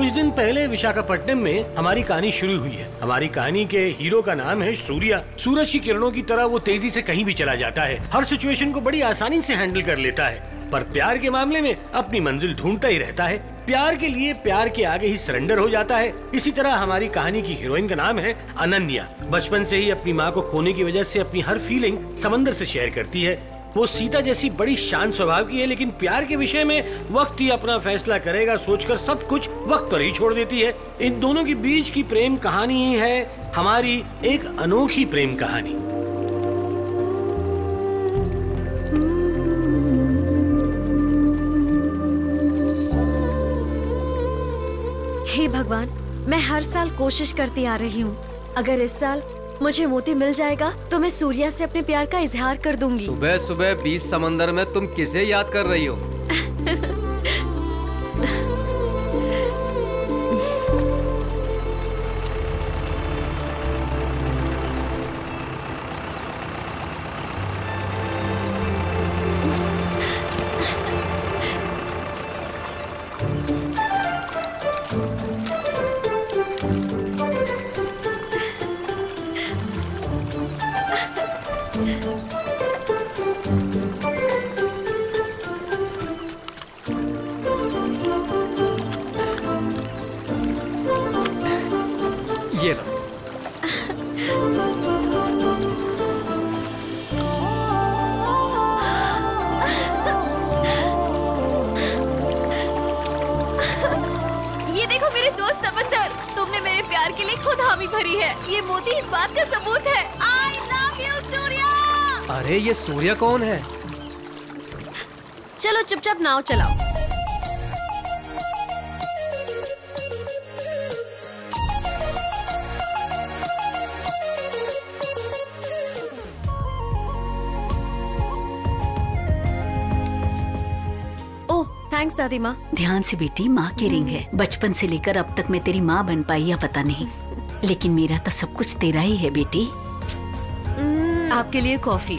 कुछ दिन पहले विशाखापट्टनम में हमारी कहानी शुरू हुई है। हमारी कहानी के हीरो का नाम है सूर्या। सूरज की किरणों की तरह वो तेजी से कहीं भी चला जाता है, हर सिचुएशन को बड़ी आसानी से हैंडल कर लेता है, पर प्यार के मामले में अपनी मंजिल ढूंढता ही रहता है। प्यार के लिए प्यार के आगे ही सरेंडर हो जाता है। इसी तरह हमारी कहानी की हीरोइन का नाम है अनन्या। बचपन से ही अपनी माँ को खोने की वजह से अपनी हर फीलिंग समंदर से शेयर करती है। वो सीता जैसी बड़ी शांत स्वभाव की है, लेकिन प्यार के विषय में वक्त ही अपना फैसला करेगा सोचकर सब कुछ वक्त पर ही छोड़ देती है। इन दोनों के बीच की प्रेम कहानी ही है हमारी एक अनोखी प्रेम कहानी। हे भगवान, मैं हर साल कोशिश करती आ रही हूँ। अगर इस साल मुझे मोती मिल जाएगा तो मैं सूर्या से अपने प्यार का इजहार कर दूंगी। सुबह सुबह बीच समंदर में तुम किसे याद कर रही हो? ये लो। ये देखो मेरे दोस्त समंदर, तुमने मेरे प्यार के लिए खुद हामी भरी है। ये मोती इस बात का सबूत है। I love you, Surya. अरे ये सूर्या कौन है? चलो चुपचाप नाव चलाओ। थैंक्स दादी माँ। ध्यान से बेटी, माँ की रिंग है। बचपन से लेकर अब तक मैं तेरी माँ बन पाई या पता नहीं, लेकिन मेरा तो सब कुछ तेरा ही है बेटी। आपके लिए कॉफी।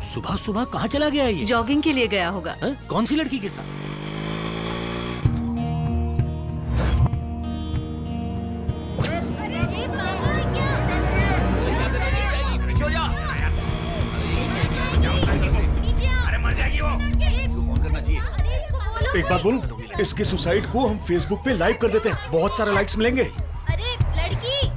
सुबह सुबह कहाँ चला गया ये? जॉगिंग के लिए गया होगा। कौन सी लड़की के साथ? एक बात बोलूं, इसके सुसाइड को हम फेसबुक पे लाइव कर देते हैं, बहुत सारे लाइक्स मिलेंगे। अरे लड़की,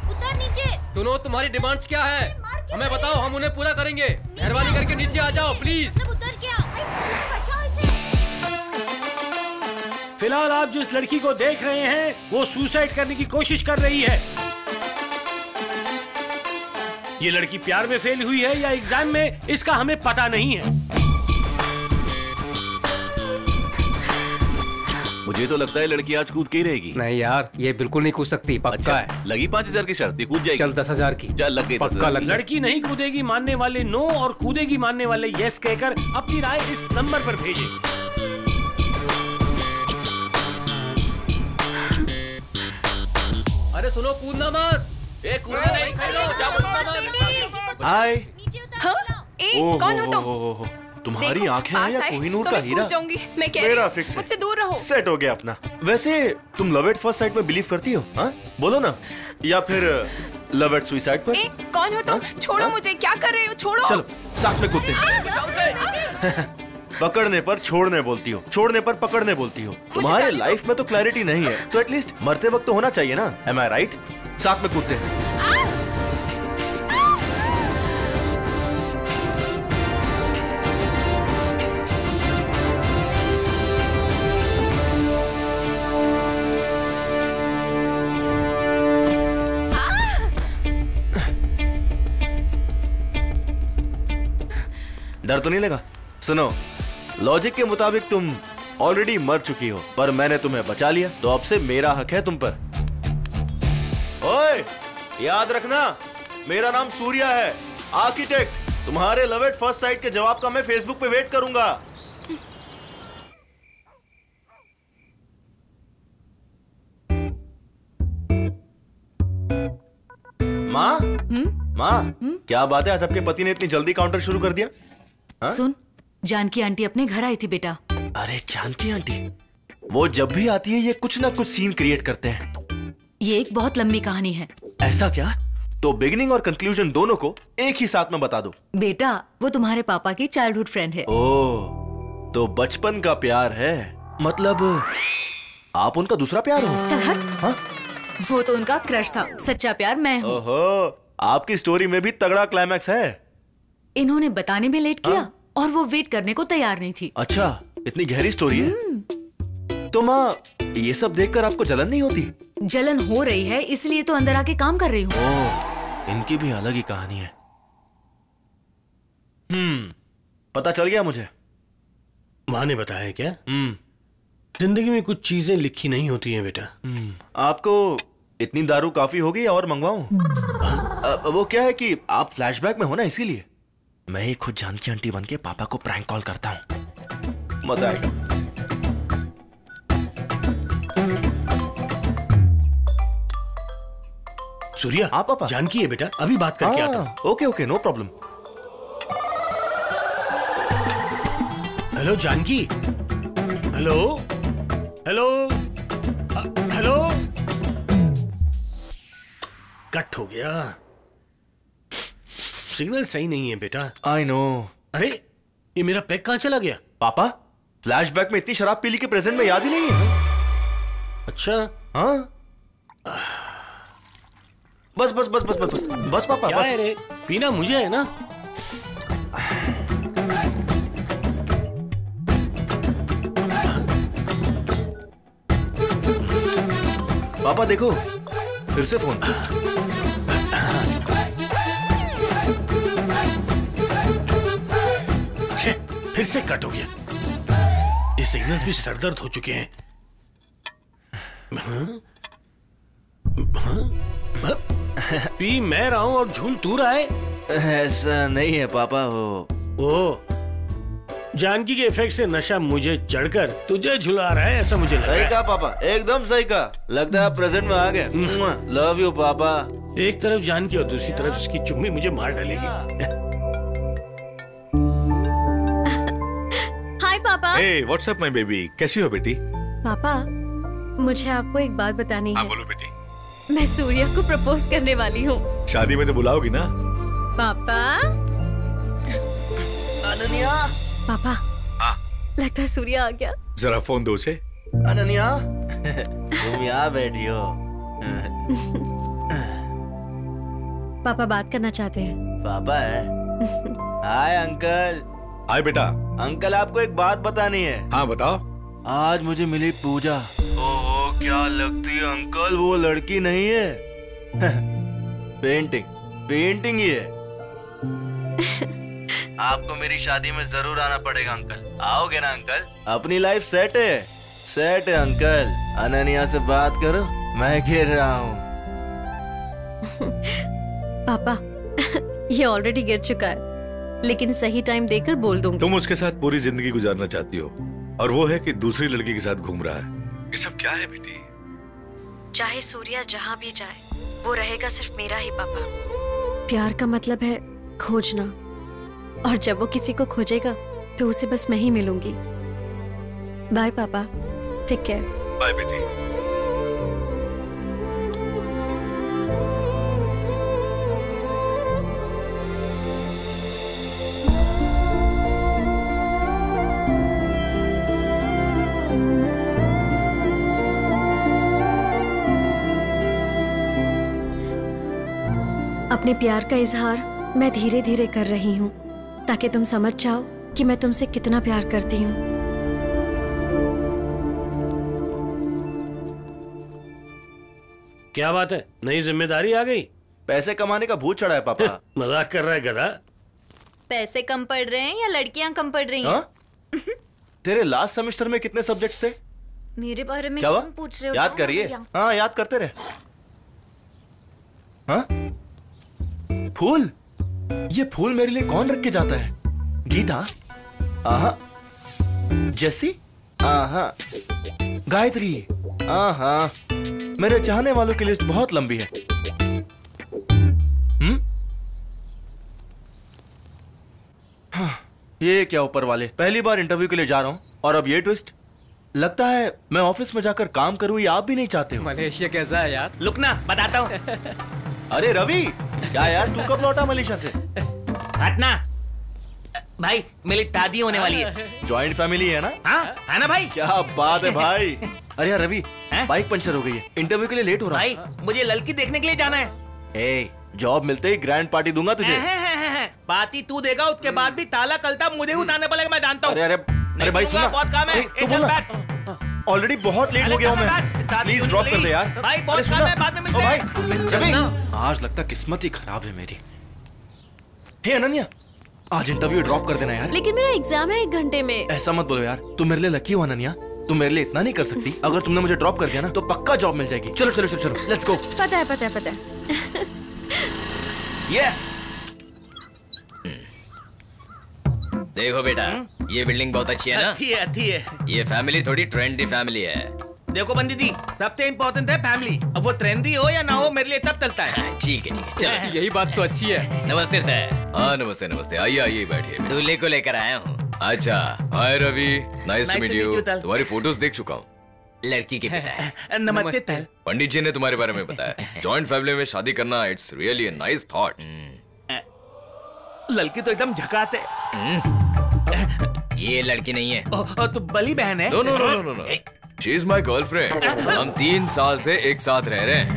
उतर नीचे। सुनो, तुम्हारी डिमांड्स क्या है? हमें बताओ, हम उन्हें पूरा करेंगे। मेहरबानी करके नीचे आ जाओ प्लीज। उतर क्या? बचाओ इसे। फिलहाल आप जिस लड़की को देख रहे हैं वो सुसाइड करने की कोशिश कर रही है। ये लड़की प्यार में फेल हुई है या एग्जाम में, इसका हमें पता नहीं है। मुझे तो लगता है लड़की आज कूद के ही रहेगी। नहीं यार, ये बिल्कुल नहीं कूद सकती। पक्का अच्छा, है। लगी 5000 की शर्त, कूद जाएगी। चल 10,000 की। चल लग गई। पक्का लग। लड़की नहीं कूदेगी मानने वाले नो और कूदेगी मानने वाले यस कहकर अपनी राय इस नंबर पर भेजें। अरे सुनो, कूदना मत। कूदना नहीं। हाय। कौन हो तुम? तुम्हारी आंखें हैं या कोहिनूर का हीरा? मैं कह मेरा रही फिक्स है। मुझसे दूर रहो। सेट हो गया अपना। वैसे तुम लव एट फर्स्ट साइट में बिलीव करती हो? हाँ बोलो ना, या फिर लव एट सुसाइड पर? कौन हो तुम? छोड़ो मुझे, क्या कर रहे हो? छोड़ो। चलो साथ में कूदते हैं। पकड़ने पर छोड़ने बोलती हो, छोड़ने पर पकड़ने बोलती हो। तुम्हारे लाइफ में तो क्लैरिटी नहीं है, तो एटलीस्ट मरते वक्त तो होना चाहिए ना। एम आई राइट? साथ में कूदते हैं। डर तो नहीं लगा? सुनो, लॉजिक के मुताबिक तुम ऑलरेडी मर चुकी हो, पर मैंने तुम्हें बचा लिया, तो अब से मेरा हक है तुम पर। ओए, याद रखना, मेरा नाम सूर्या है, आर्किटेक्ट। तुम्हारे लव एट फर्स्ट साइट के जवाब का मैं फेसबुक पे वेट करूंगा। माँ, माँ, क्या बात है, आज आपके पति ने इतनी जल्दी काउंटर शुरू कर दिया? सुन, जानकी आंटी अपने घर आई थी बेटा। अरे जानकी आंटी, वो जब भी आती है ये कुछ ना कुछ सीन क्रिएट करते हैं। ये एक बहुत लंबी कहानी है। ऐसा क्या? तो बिगिनिंग और कंक्लूजन दोनों को एक ही साथ में बता दो। बेटा, वो तुम्हारे पापा की चाइल्डहुड फ्रेंड है। ओह, तो बचपन का प्यार है, मतलब आप उनका दूसरा प्यार हो? चल हट। हाँ? वो तो उनका क्रश था, सच्चा प्यार मैं हूँ। ओहो, आपकी स्टोरी में भी तगड़ा क्लाइमैक्स है। इन्होंने बताने में लेट किया और वो वेट करने को तैयार नहीं थी। अच्छा, इतनी गहरी स्टोरी है। तो माँ, ये सब देखकर आपको जलन नहीं होती? जलन हो रही है, इसलिए तो अंदर आके काम कर रही हूँ। ओह, इनकी भी अलग ही कहानी है। पता चल गया मुझे। माँ ने बताया क्या? जिंदगी में कुछ चीजें लिखी नहीं होती हैं बेटा। आपको इतनी दारू काफी होगी और मंगवाऊं? वो क्या है कि आप फ्लैशबैक में हो ना, इसीलिए मैं ही खुद जानकी आंटी बन के पापा को प्रैंक कॉल करता हूं। मजा आएगा। सूर्या, आप पापा? जानकी है बेटा, अभी बात करके आता हूं। Okay okay, no problem. Hello Janaki. Hello hello hello. Cut हो गया, सिग्नल सही नहीं है बेटा। I know. अरे, ये मेरा पैक कहाँ चला गया? पापा, फ्लैशबैक में इतनी शराब पी ली कि प्रेजेंट में याद ही नहीं है। अच्छा। हाँ, बस बस बस बस बस बस बस पापा, क्या बस। है रे, पीना मुझे है ना। पापा देखो, फिर से फोन। फिर से कट हो गया। ये सिग्नल्स भी सरदर्द हो चुके हैं। पी मैं रहा हूं और झूल तू रहा है। ऐसा नहीं है पापा, ओ, जानकी के इफेक्ट से नशा मुझे चढ़कर तुझे झुला रहा है, ऐसा मुझे लग रहा सही है। कहा पापा, एकदम सही कहा। लगता है आप प्रेजेंट में आ गए। लव यू पापा। एक तरफ जानकी और दूसरी तरफ इसकी चुम्मी मुझे मार डालेगी। हाय पापा। Hey what's up my baby, कैसी हो बेटी? पापा, मुझे आपको एक बात बतानी है। बोलो बेटी। मैं सूर्या को प्रपोज करने वाली हूँ। शादी में तो बुलाओगी ना? पापा। अनन्या। पापा, लगता है सूर्या आ गया। जरा फोन दो उसे। अनन्या, तुम यहाँ बैठी हो। पापा बात करना चाहते हैं। पापा है? Hi uncle. हाय बेटा। अंकल, आपको एक बात बतानी है। हाँ बताओ। आज मुझे मिली पूजा। ओहो, क्या लगती है अंकल, वो लड़की नहीं है। पेंटिंग ही है। आपको मेरी शादी में जरूर आना पड़ेगा अंकल। आओगे ना अंकल? अपनी लाइफ सेट है अंकल। अनन्या से बात करो, मैं गिर रहा हूँ। पापा, ये ऑलरेडी गिर चुका है, लेकिन सही टाइम देकर बोल दूंगी। तुम उसके साथ पूरी जिंदगी गुजारना चाहती हो और वो है कि दूसरी लड़की के साथ घूम रहा है। ये सब क्या है बेटी? चाहे सूर्या जहाँ भी जाए, वो रहेगा सिर्फ मेरा ही पापा। प्यार का मतलब है खोजना, और जब वो किसी को खोजेगा तो उसे बस मैं ही मिलूंगी। बाय पापा, टेक केयर। बाय बेटी। अपने प्यार का इजहार मैं धीरे धीरे कर रही हूँ, ताकि तुम समझ जाओ कि मैं तुमसे कितना प्यार करती हूँ। क्या बात है, नई जिम्मेदारी आ गई? पैसे कमाने का भूत चढ़ा है पापा। मजाक कर रहा है गधा। पैसे कम पड़ रहे हैं या लड़कियां कम पड़ रही हैं? हाँ? तेरे लास्ट सेमेस्टर में कितने सब्जेक्ट्स थे? मेरे बारे में क्या हुआ? क्यों पूछ रहे हो? याद जाओ करिए। भैया। हाँ, याद करते रहे। हाँ? फूल? ये फूल मेरे लिए कौन रख के जाता है? गीता? आहा। जेसी? आहा। गायत्री? आहा। मेरे चाहने वालों की लिस्ट बहुत लंबी है। हाँ, ये क्या ऊपर वाले, पहली बार इंटरव्यू के लिए जा रहा हूं और अब ये ट्विस्ट। लगता है मैं ऑफिस में जाकर काम करूं, ये आप भी नहीं चाहते हो। मलेशिया कैसा है यार? लुक ना, बताता हूँ। अरे रवि, क्या यार तू कब लौटा मलेशिया से? हटना भाई, मेरी दादी होने वाली है। जॉइंट फैमिली है ना? हाँ है ना भाई? क्या बात है भाई। अरे यार रवि, बाइक पंचर हो गई है, इंटरव्यू के लिए लेट हो रहा है। भाई मुझे लड़की देखने के लिए जाना है। ए, जॉब मिलते ही ग्रैंड पार्टी दूंगा तुझे। पार्टी तू देगा, उसके बाद भी ताला कलता मुझे उतारने पड़ेगा, मैं जानता हूँ। अरे भाई सुन ना, बहुत काम है। तू बोल ना। ऑलरेडी बहुत लेट हो गया हूँ मैं, प्लीज ड्रॉप कर दे यार। भाई बहुत काम है, बाद में मिलते हैं। आज लगता किस्मत ही खराब है मेरी। हे अनन्या, आज इंटरव्यू ड्रॉप कर देना यार। लेकिन मेरा एग्जाम है 1 घंटे में। ऐसा मत बोलो यार, तुम मेरे लिए लकी हो अनन्या। तुम मेरे लिए इतना नहीं कर सकती। अगर तुमने मुझे ड्रॉप कर दिया ना तो पक्का जॉब मिल जाएगी। चलो चलो चलो चलो, लेट्स गो। पता है। यस। देखो बेटा, ये बिल्डिंग बहुत अच्छी है ना? अच्छी है। ये फैमिली थोड़ी ट्रेंडी फैमिली है। देखो बंदी जी, सबसे इम्पोर्टेंट है फैमिली। अब वो ट्रेंडी हो या ना हो, मेरे लिए तब चलता है। ठीक है चलो। यही बात तो अच्छी है। नमस्ते सर। हाँ नमस्ते नमस्ते, आइए आइए बैठिए। दूल्हे को लेकर आया हूँ। अच्छा, hi Ravi, nice to meet you. तल। तुम्हारी फोटोज देख चुका हूँ। लड़की के पिता है। नमस्ते तल। पंडित जी ने तुम्हारे बारे में बताया। जॉइंट फैमिली में शादी करना, it's really a nice thought. लड़की तो एकदम झकास है। ये लड़की नहीं है। तो बली बहन है। No no no no no, she is my girlfriend. हम 3 साल से एक साथ रह रहे हैं।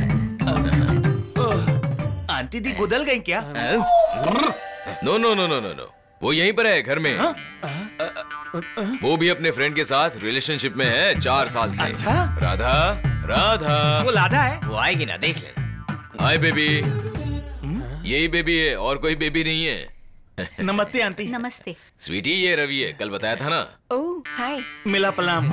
आंटी दी गुदल गई क्या? No no no no no no, वो यहीं पर है घर में। वो भी अपने फ्रेंड के साथ रिलेशनशिप में है 4 साल से। राधा राधा, वो राधा है। वो आएगी ना, देख लेना। हाय बेबी, यही बेबी है और कोई बेबी नहीं है। नमस्ते आंटी। नमस्ते। स्वीटी, ये रवि है, कल बताया था ना। ओह हाय। मिला पलाम।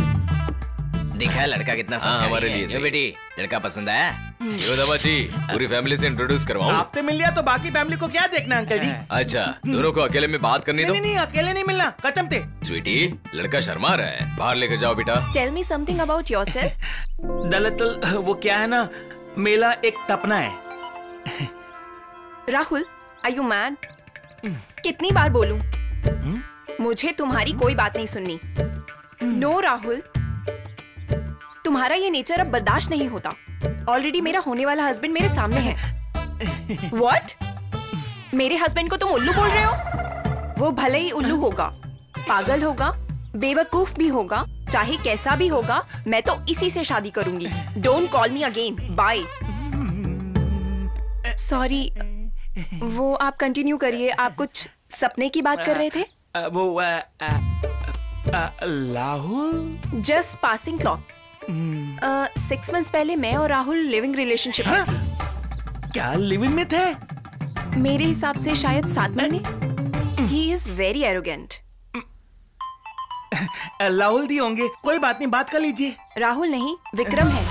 देखा लड़का कितना संस्कारी हमारे है। लिए जो बेटी, लड़का पसंद आया? यो दमाची, पूरी फैमिली से इंट्रोड्यूस करवाऊं? आपसे मिल लिया तो बाकी फैमिली को क्या देखना अंकल जी? अच्छा, दोनों को अकेले में बात करनी दो। नहीं अकेले नहीं मिलना, खत्म थे। स्वीटी, लड़का शर्मा रहा है, बाहर लेकर जाओ बेटा। Tell me something about yourself. दरअसल वो क्या है ना, मेरा एक सपना है। Rahul, are you mad? कितनी बार बोलूं? मुझे तुम्हारी कोई बात नहीं सुननी। नो राहुल, तुम्हारा ये नेचर अब बर्दाश्त नहीं होता। ऑलरेडी मेरा होने वाला हस्बैंड मेरे सामने है। व्हाट? मेरे हस्बैंड को तुम उल्लू बोल रहे हो? वो भले ही उल्लू होगा, पागल होगा, बेवकूफ भी होगा, चाहे कैसा भी होगा, मैं तो इसी से शादी करूंगी। Don't call me again, bye. Sorry, वो आप कंटिन्यू करिए। आप कुछ सपने की बात कर रहे थे? वो Rahul just passing clock. 6 months पहले मैं और राहुल लिविंग रिलेशनशिप में थे। क्या लिविंग में थे? मेरे हिसाब से शायद 7 महीने। He is very arrogant. Rahul दी होंगे, कोई बात नहीं, बात कर लीजिए। राहुल नहीं, विक्रम है।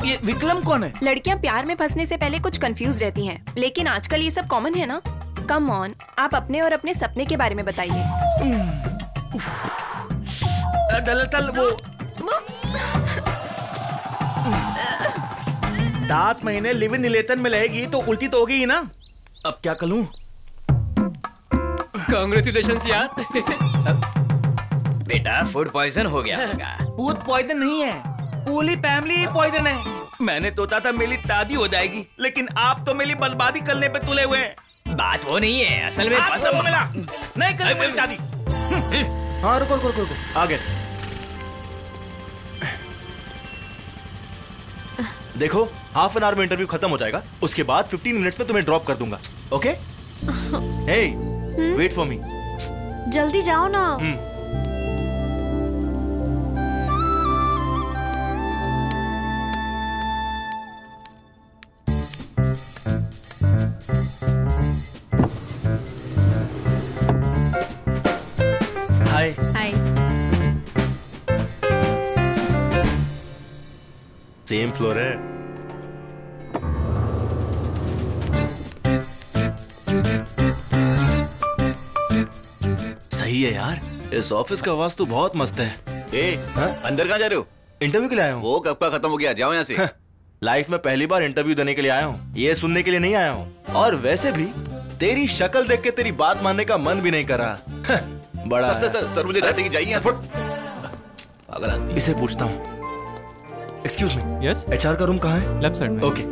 ये विक्रम कौन है? लड़कियां प्यार में फंसने से पहले कुछ कंफ्यूज रहती हैं, लेकिन आजकल ये सब कॉमन है ना। कम ऑन, आप अपने और अपने सपने के बारे में बताइए। दरअसल वो 7 महीने लिव इन रिलेशन में रहेगी तो उल्टी तो होगी ही ना। अब क्या करूं? कांग्रेचुलेशंस यार। बेटा, फूड पॉइजन हो गया होगा। फूड पॉइजन नहीं है, पूरी फैमिली पॉइजन है। मैंने सोचा था मेरी दादी हो जाएगी, लेकिन आप तो मेरी बर्बादी करने पे तुले हुए हैं। बात वो नहीं है, असल में मिला नहीं कर मेरी दादी। हाँ रुको रुको रुको, आगे देखो, हाफ एन आवर में इंटरव्यू खत्म हो जाएगा। उसके बाद 15 मिनट्स में तुम्हें ड्रॉप कर दूंगा। Okay? Hey, wait for me. जल्दी जाओ ना। हाय। हाय। सेम फ्लोर है। सही है यार, इस ऑफिस का वास्तु बहुत मस्त है। अंदर कहाँ जा रहे हो? इंटरव्यू के लिए आया हूँ। वो कब का खत्म हो गया, जाओ यहाँ से। लाइफ में पहली बार इंटरव्यू देने के लिए आया हूँ, ये सुनने के लिए नहीं आया हूँ। और वैसे भी तेरी शक्ल देख के तेरी बात मानने का मन भी नहीं कर रहा। बड़ा सर मुझे डांटेंगे, जाइए यहाँ से। पागल आदमी। इसे पूछता हूँ। एक्सक्यूज मी, यस, एचआर का रूम कहाँ है? लेफ्ट साइड में। ओके।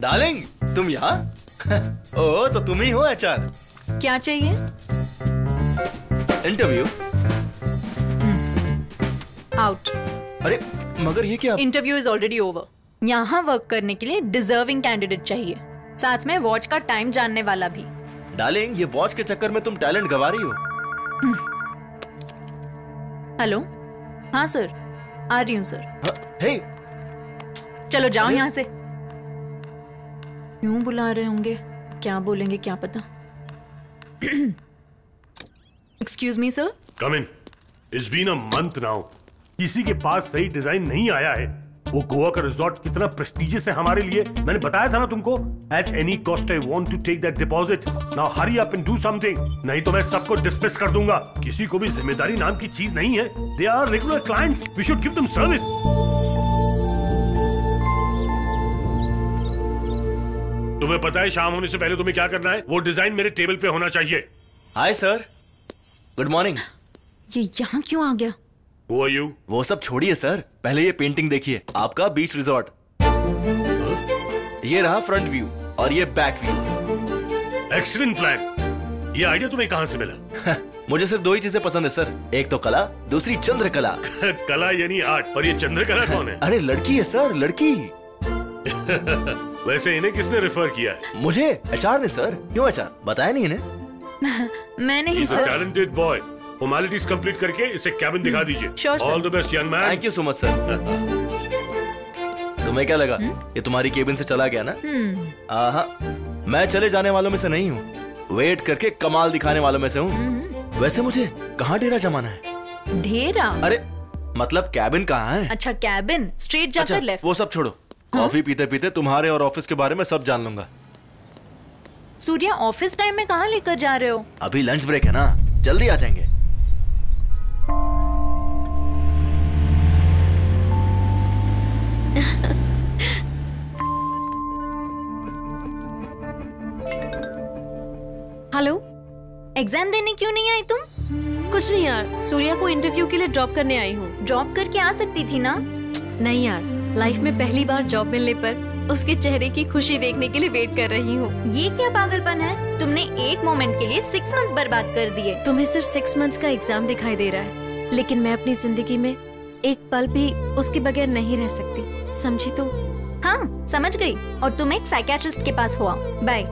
डार्लिंग, तुम यहाँ? ओ, तो तुम ही हो एचआर? क्या चाहिए? इंटरव्यू। आउट। अरे मगर ये क्या? Interview is already over. यहाँ वर्क करने के लिए डिजर्विंग कैंडिडेट चाहिए, साथ में वॉच का टाइम जानने वाला भी। डार्लिंग, ये वॉच के चक्कर में तुम टैलेंट गवा रही हो। हेलो, हाँ सर, आ रही हूँ सर। हे, चलो जाओ यहाँ से। क्यों बुला रहे होंगे, क्या बोलेंगे क्या पता। Excuse me sir. Come in. It's been a month now. किसी के पास सही डिजाइन नहीं आया है। वो गोवा का रिजॉर्ट कितना प्रेस्टिजियस है हमारे लिए, मैंने बताया था ना तुमको। At any cost I want to take that deposit. Now hurry up and do something, नहीं तो मैं सबको डिसमिस कर दूंगा। किसी को भी जिम्मेदारी नाम की चीज नहीं है। They are regular clients, we should give them service. तुम्हें पता है शाम होने से पहले तुम्हें क्या करना है? वो डिजाइन मेरे टेबल पे होना चाहिए। Hi sir, good morning. ये यहाँ क्यों आ गया? Who are you? वो सब छोड़िए सर, पहले ये पेंटिंग देखिए, आपका बीच रिजॉर्ट। ये रहा फ्रंट व्यू और ये बैक व्यू। Excellent plan. ये आइडिया तुम्हें कहाँ से मिला? मुझे सिर्फ दो ही चीजें पसंद है सर, एक तो कला, दूसरी चंद्रकला। कला यानी आर्ट, पर ये चंद्रकला कौन है? अरे लड़की है सर, लड़की। वैसे इन्हें किसने रेफर किया है? मुझे, एचआर ने सर। क्यों एचआर, बताया नहीं इन्हें? मैंने ही sir. Talented boy, formalities complete करके इसे कैबिन दिखा दीजिए। Sure, all the best young man. Thank you so much sir. तुम्हें क्या लगा ये तुम्हारी केबिन से चला गया ना? मैं चले जाने वालों में से नहीं हूँ, वेट करके कमाल दिखाने वालों में से हूँ। वैसे मुझे कहाँ डेरा जमाना है? डेरा? अरे मतलब कैबिन कहाँ है? अच्छा कैबिन, स्ट्रेट जाकर लेफ्ट। वो सब छोड़ो, कॉफी पीते पीते तुम्हारे और ऑफिस के बारे में सब जान लूंगा। सूर्या, ऑफिस टाइम में कहाँ लेकर जा रहे हो? अभी लंच ब्रेक है ना, जल्दी आ जाएंगे। हेलो, एग्जाम देने क्यों नहीं आई तुम? कुछ नहीं यार, सूर्या को इंटरव्यू के लिए ड्रॉप करने आई हूँ। ड्रॉप करके आ सकती थी ना? नहीं यार, लाइफ में पहली बार जॉब मिलने पर उसके चेहरे की खुशी देखने के लिए वेट कर रही हूँ। ये क्या पागलपन है? तुमने एक मोमेंट के लिए 6 मंथ्स बर्बाद कर दिए। तुम्हें सिर्फ 6 मंथ्स का एग्जाम दिखाई दे रहा है, लेकिन मैं अपनी जिंदगी में एक पल भी उसके बगैर नहीं रह सकती, समझी तू? हाँ समझ गई, और तुम एक साइकियाट्रिस्ट के पास हुआ। बाय।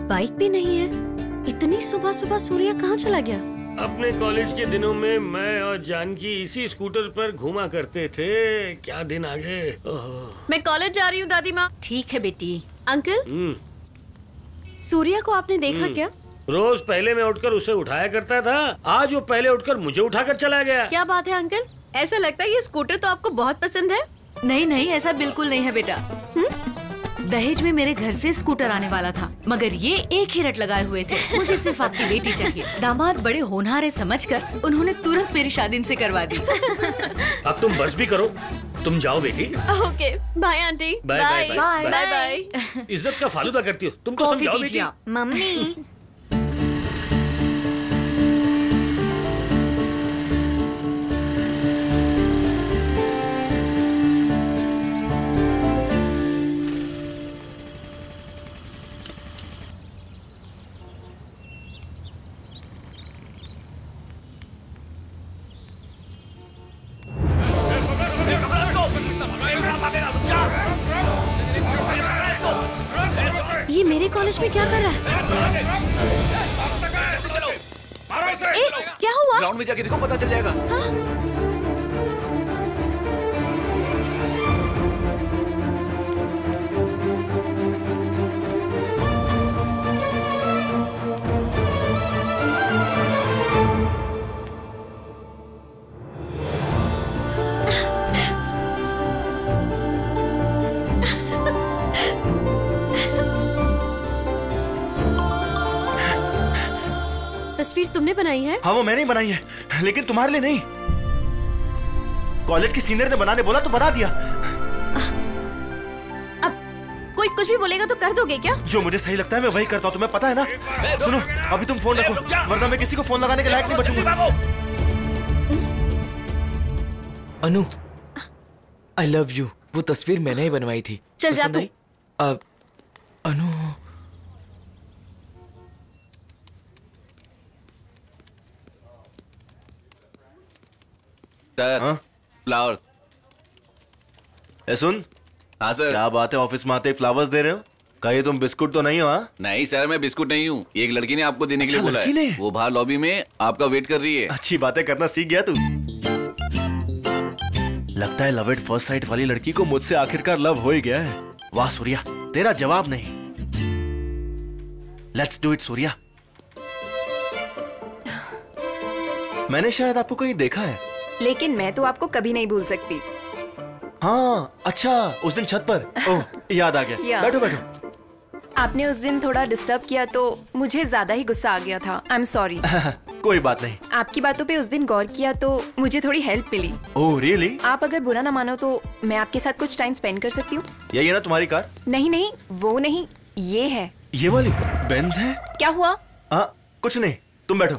बाइक भी नहीं है, इतनी सुबह सुबह सूर्या कहाँ चला गया? अपने कॉलेज के दिनों में मैं और जानकी इसी स्कूटर पर घूमा करते थे। क्या दिन आ गए। मैं कॉलेज जा रही हूँ दादी माँ। ठीक है बेटी। अंकल, सूर्या को आपने देखा क्या? रोज पहले मैं उठकर उसे उठाया करता था, आज वो पहले उठकर मुझे उठाकर चला गया। क्या बात है अंकल, ऐसा लगता है ये स्कूटर तो आपको बहुत पसंद है। नहीं नहीं, ऐसा बिल्कुल नहीं है बेटा। दहेज में मेरे घर से स्कूटर आने वाला था, मगर ये एक ही रट लगाए हुए थे, मुझे सिर्फ आपकी बेटी चाहिए। दामाद बड़े होनहार है समझकर उन्होंने तुरंत मेरी शादी इनसे करवा दी। अब तुम बस भी करो, तुम जाओ बेटी। Okay bye aunty. Bye bye bye bye bye. इज्जत का फालूदा करती हो तुम, तो समझाओ बेटी। मम्मी ये मेरे कॉलेज में क्या कर रहा है? ए, क्या हुआ? ग्राउंड में जाके देखो, पता चल जाएगा। हाँ? तस्वीर तुमने बनाई है? हाँ वो मैंने ही बनाई है, लेकिन तुम्हारे लिए नहीं। कॉलेज के सीनियर ने बनाने बोला तो बना दिया। अब कोई कुछ भी बोलेगा तो कर दोगे क्या? जो मुझे सही लगता है मैं वही करता हूँ, तुम्हें पता है ना। सुनो अभी तुम फोन रखो, वरना मैं किसी को फोन लगाने के लायक नहीं बचूंगा। अनु, आई लव यू। वो तस्वीर मैंने ही बनवाई थी। चल जा तू। अनु, सर फ्लावर्स। सुन। हाँ सर। क्या बात है, ऑफिस में आते ही फ्लावर्स दे रहे हो? कहीं तुम बिस्कुट तो नहीं हो? हाँ नहीं सर, मैं बिस्कुट नहीं हूँ। एक लड़की ने आपको देने के लिए बोला है। वो बाहर लॉबी में आपका वेट कर रही है। अच्छी बातें करना सीख गया तू। लगता है लव एट फर्स्ट साइट वाली लड़की को मुझसे आखिरकार लव हो ही गया है। वाह सूर्या, तेरा जवाब नहीं। Let's do it Surya. मैंने शायद आपको कहीं देखा है, लेकिन मैं तो आपको कभी नहीं भूल सकती। हाँ अच्छा, उस दिन छत पर। ओह याद आ गया। बैठो बैठो। आपने उस दिन थोड़ा डिस्टर्ब किया तो मुझे ज्यादा ही गुस्सा आ गया था। I am sorry. कोई बात नहीं। आपकी बातों पे उस दिन गौर किया तो मुझे थोड़ी हेल्प मिली। Oh really? आप अगर बुरा ना मानो तो मैं आपके साथ कुछ टाइम स्पेंड कर सकती हूँ? यही है ना तुम्हारी कार? नहीं नहीं, वो नहीं, ये है। ये वाली बेंज है? क्या हुआ? कुछ नहीं, तुम बैठो।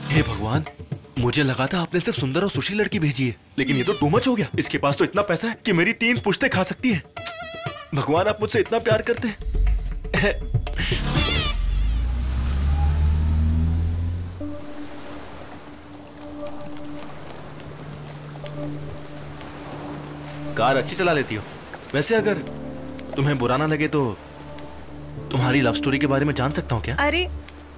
हे भगवान, मुझे लगा था आपने सिर्फ सुंदर और सुशील लड़की भेजी है, लेकिन ये तो टू मच हो गया। इसके पास तो इतना पैसा है कि मेरी 3 पुश्तें खा सकती है। भगवान आप मुझसे इतना प्यार करते हैं। कार अच्छी चला लेती हो। वैसे अगर तुम्हें बुरा ना लगे तो तुम्हारी लव स्टोरी के बारे में जान सकता हूँ क्या? अरे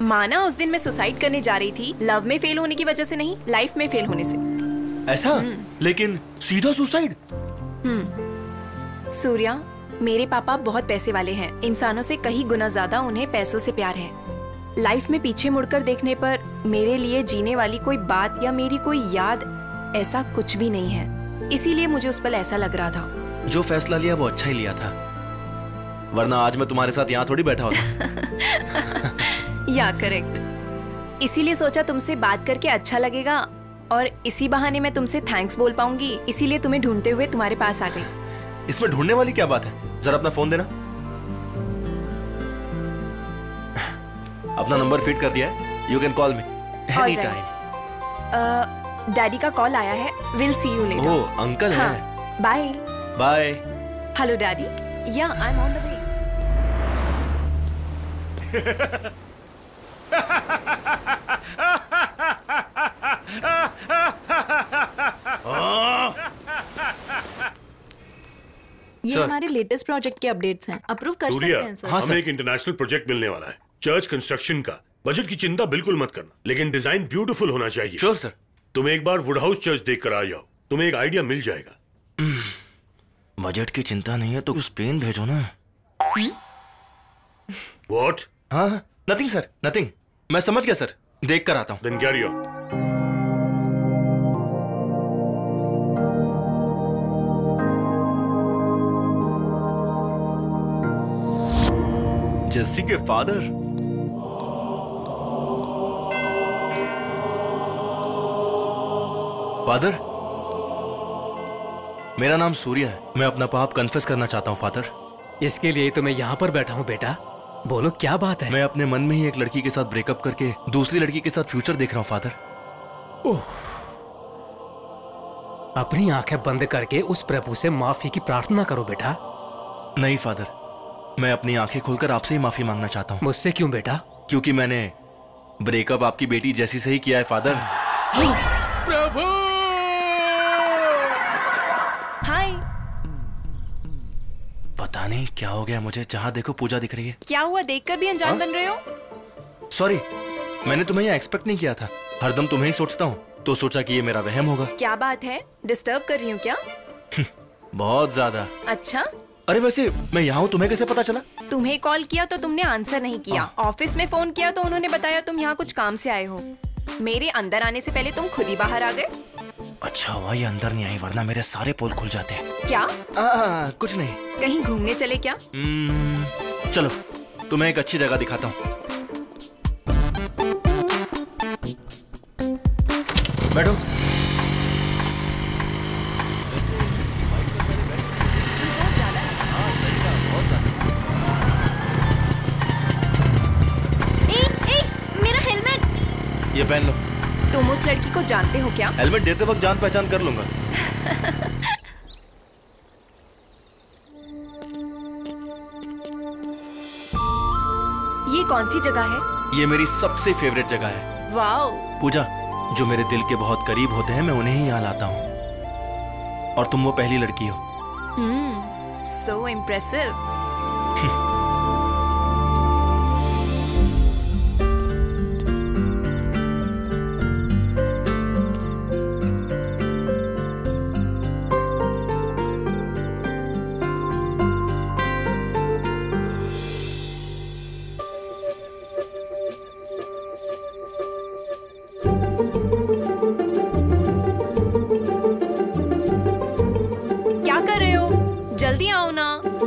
माना उस दिन मैं सुसाइड करने जा रही थी, लव में फेल होने की वजह से नहीं, लाइफ में फेल होने से। ऐसा? लेकिन सीधा सुसाइड? सूर्या, मेरे पापा बहुत पैसे वाले हैं। इंसानों से कहीं गुना ज्यादा उन्हें पैसों से प्यार है। लाइफ में पीछे मुड़कर देखने पर मेरे लिए जीने वाली कोई बात या मेरी कोई याद ऐसा कुछ भी नहीं है। इसीलिए मुझे उस पल ऐसा लग रहा था। जो फैसला लिया वो अच्छा ही लिया था, वरना आज मैं तुम्हारे साथ यहाँ थोड़ी बैठा होता। या करेक्ट। इसीलिए सोचा तुमसे बात करके अच्छा लगेगा और इसी बहाने मैं तुमसे थैंक्स बोल पाऊंगी। इसीलिए तुम्हें ढूंढते हुए तुम्हारे पास आ गई। इसमें ढूंढने वाली क्या बात है? जरा अपना फोन देना। अपना नंबर फीड कर दिया है, you can call me any time. Daddy का कॉल आया है, will see you later. Oh uncle है। Bye bye. Hello daddy, yeah I am on the way. ये हमारे लेटेस्ट प्रोजेक्ट के अपडेट्स हैं, अप्रूव कर सकते हैं सर। हमें एक इंटरनेशनल प्रोजेक्ट मिलने वाला है, चर्च कंस्ट्रक्शन का। बजट की चिंता बिल्कुल मत करना, लेकिन डिजाइन ब्यूटीफुल होना चाहिए। Sure sir. तुम एक बार वुड हाउस चर्च देख कर आ जाओ, तुम्हें एक आइडिया मिल जाएगा। बजट की चिंता नहीं है तो स्पेन भेजो ना। What? हाँ नथिंग सर, नथिंग। मैं समझ गया सर, देख कर आता हूँ। Then carry on. जेसी के फादर। फादर, मेरा नाम सूर्या है। मैं अपना पाप कन्फेस करना चाहता हूँ फादर। इसके लिए तो मैं यहाँ पर बैठा हूँ बेटा। बोलो क्या बात है? मैं अपने मन में ही एक लड़की के साथ ब्रेकअप करके दूसरी लड़की के साथ फ्यूचर देख रहा हूँ फादर। ओह, अपनी आंखें बंद करके उस प्रभु से माफी की प्रार्थना करो बेटा। नहीं फादर, मैं अपनी आंखें खोलकर आपसे ही माफी मांगना चाहता हूँ। मुझसे क्यों बेटा? क्योंकि मैंने ब्रेकअप आपकी बेटी जैसी से ही किया है फादर। प्रभु! हाय। पता नहीं क्या हो गया मुझे, जहाँ देखो पूजा दिख रही है। क्या हुआ, देखकर भी अनजान बन रहे हो? सॉरी, मैंने तुम्हें यह एक्सपेक्ट नहीं किया था। हरदम तुम्हें ही सोचता हूँ, तो सोचा कि ये मेरा वहम होगा। क्या बात है, डिस्टर्ब कर रही हूँ क्या? बहुत ज्यादा। अच्छा। अरे वैसे मैं यहाँ हूँ, तुम्हें कैसे पता चला? तुम्हें कॉल किया तो तुमने आंसर नहीं किया, ऑफिस में फोन किया तो उन्होंने बताया तुम यहाँ कुछ काम से आए हो। मेरे अंदर आने से पहले तुम खुद ही बाहर आ गए। अच्छा हुआ ये अंदर नहीं आई, वरना मेरे सारे पोल खुल जाते। क्या? कुछ नहीं। कहीं घूमने चले क्या? चलो तुम्हें एक अच्छी जगह दिखाता हूँ। बैठो। मेरा हेलमेट। ये पहन लो। तुम उस लड़की को जानते हो क्या? हेलमेट देते वक्त जान पहचान कर लूंगा। ये कौन सी जगह है? ये मेरी सबसे फेवरेट जगह है। वाओ। पूजा, जो मेरे दिल के बहुत करीब होते हैं मैं उन्हें ही यहाँ लाता हूँ, और तुम वो पहली लड़की हो। सो इम्प्रेसिव।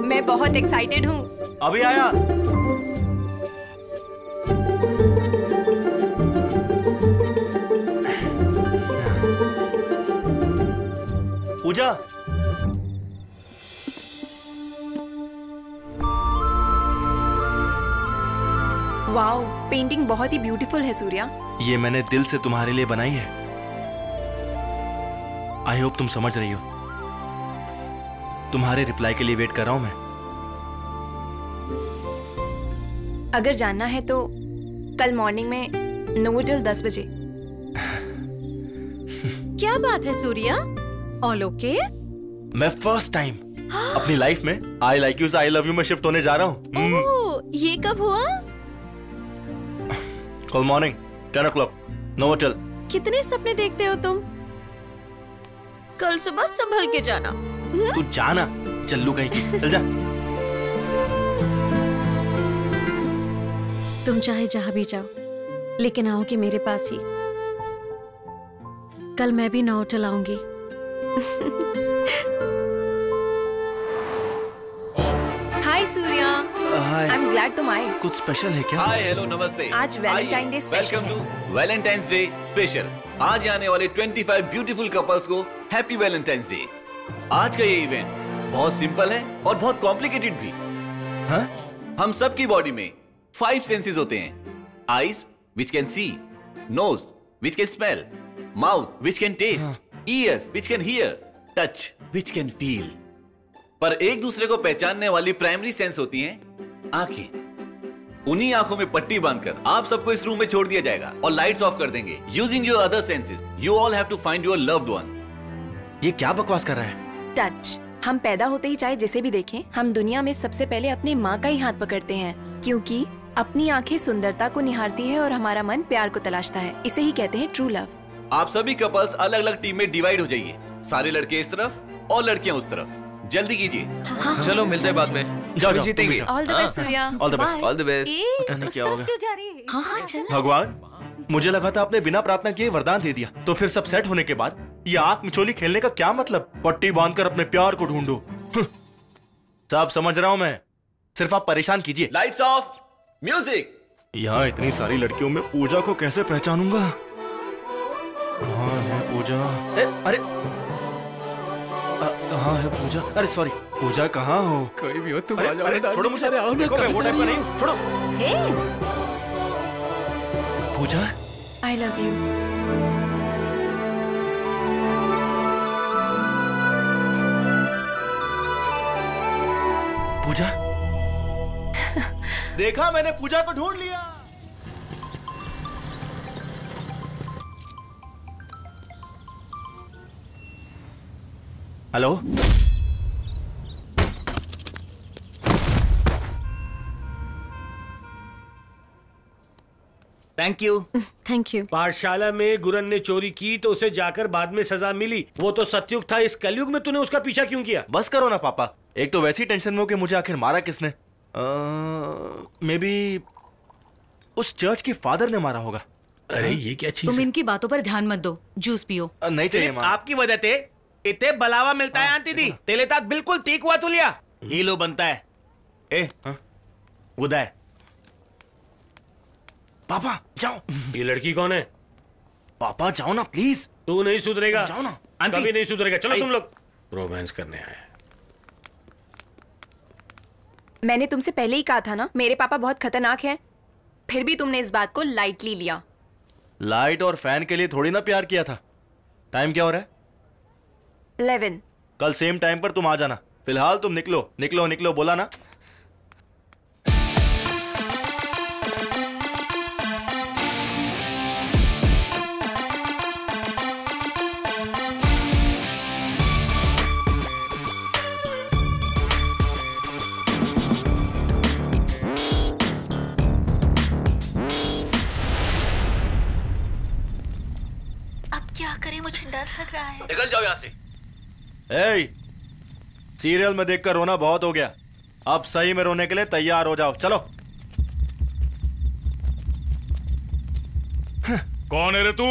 मैं बहुत एक्साइटेड हूँ। अभी आया। पूजा, वाओ, पेंटिंग बहुत ही ब्यूटीफुल है सूर्या। ये मैंने दिल से तुम्हारे लिए बनाई है। आई होप तुम समझ रही हो। तुम्हारे रिप्लाई के लिए वेट कर रहा हूं मैं। अगर जानना है तो कल मॉर्निंग में नोवोटेल 10 बजे। क्या बात है सूर्या? All okay? मैं फर्स्ट टाइम अपनी लाइफ में आई लाइक यू से आई लव यू में शिफ्ट होने जा रहा हूँ। ओह, ये कब हुआ? कल मॉर्निंग 10 o'clock नोवोटेल। कितने सपने देखते हो तुम? कल सुबह संभल के जाना। तू जाना, चल्लू कहीं की, चल जा। तुम चाहे जहां भी जाओ, लेकिन आओगे मेरे पास ही। कल मैं भी नोवोटेल आऊंगी। हाय सूर्या। हाय। आई एम ग्लैड तुम आए। कुछ स्पेशल है क्या? हाय, हेलो, नमस्ते। आज Valentine day special welcome to Valentine's day special. आज आने वाले 25 ब्यूटीफुल कपल्स को हैप्पी वैलेंटाइंस डे। आज का ये इवेंट बहुत सिंपल है और बहुत कॉम्प्लिकेटेड भी। हाँ? हम सब की बॉडी में 5 सेंसेस होते हैं। Eyes which can see, nose which can smell, mouth which can taste, ears which can hear, touch which can feel. पर एक दूसरे को पहचानने वाली प्राइमरी सेंस होती हैं आंखें। उन्हीं आंखों में पट्टी बांधकर आप सबको इस रूम में छोड़ दिया जाएगा और लाइट्स ऑफ कर देंगे। Using your other senses you all have to find your loved ones. ये क्या बकवास कर रहा है? टच। हम पैदा होते ही चाहे जिसे भी देखें, हम दुनिया में सबसे पहले अपनी माँ का ही हाथ पकड़ते हैं, क्योंकि अपनी आंखें सुंदरता को निहारती है और हमारा मन प्यार को तलाशता है। इसे ही कहते हैं ट्रू लव। आप सभी कपल्स अलग अलग टीम में डिवाइड हो जाइए। सारे लड़के इस तरफ और लड़कियां उस तरफ। जल्दी कीजिए। चलो मिलते हैं बाद में। जाओ, जीतेंगे। All the best Surya. All the best. All the best. पता नहीं क्या होगा। हाँ चल। भगवान, मुझे लगा था आपने बिना प्रार्थना किए वरदान दे दिया, तो फिर सब सेट होने के बाद ये आंख मिचोली खेलने का क्या मतलब? पट्टी बांधकर अपने प्यार को ढूंढो। सब समझ रहा हूं मैं, सिर्फ आप परेशान कीजिए। Lights off, music. यहाँ इतनी सारी लड़कियों में पूजा को कैसे पहचानूंगा? कहाँ है पूजा? अरे कहाँ है पूजा? अरे सॉरी, पूजा कहाँ हो? कोई भी हो तुम आ जाओ। अरे छोड़ो मुझे। देखो मैं वो टाइप का नहीं हूँ, छोड़ो। पूजा, आई लव यू। पूजा। देखा, मैंने पूजा को ढूंढ लिया। Hello, thank you. Thank you. पाठशाला में गुरन ने चोरी की तो उसे जाकर बाद में सजा मिली। वो तो सतयुग था, इस कलयुग में तूने उसका पीछा क्यों किया? बस करो ना पापा। एक तो वैसी टेंशन में हो कि मुझे आखिर मारा किसने। मे बी उस चर्च के फादर ने मारा होगा। अरे ये क्या चीज तुम है? इनकी बातों पर ध्यान मत दो, जूस पियो। नहीं चाहिए माँ। आपकी वजह से इतने बलावा मिलता है आंटी दी। तेले तात बिल्कुल तीक हुआ तुलिया। हीलो बनता है। ए उदय। पापा जाओ। ये लड़की कौन है? पापा जाओ ना प्लीज। तू नहीं सुधरेगा, जाओ ना। कभी नहीं सुधरेगा। चलो तुम लोग रोमांस करने आए। मैंने तुमसे पहले ही कहा था ना मेरे पापा बहुत खतरनाक हैं, फिर भी तुमने इस बात को लाइटली लिया। लाइट और फैन के लिए थोड़ी ना प्यार किया था। टाइम क्या हो रहा है? 11। कल सेम टाइम पर तुम आ जाना। फिलहाल तुम निकलो निकलो निकलो, बोला ना। मुझे डर लग रहा है। निकल जाओ यहाँ से। सीरियल में देखकर रोना बहुत हो गया, अब सही में रोने के लिए तैयार हो जाओ। चलो। कौन है रे तू?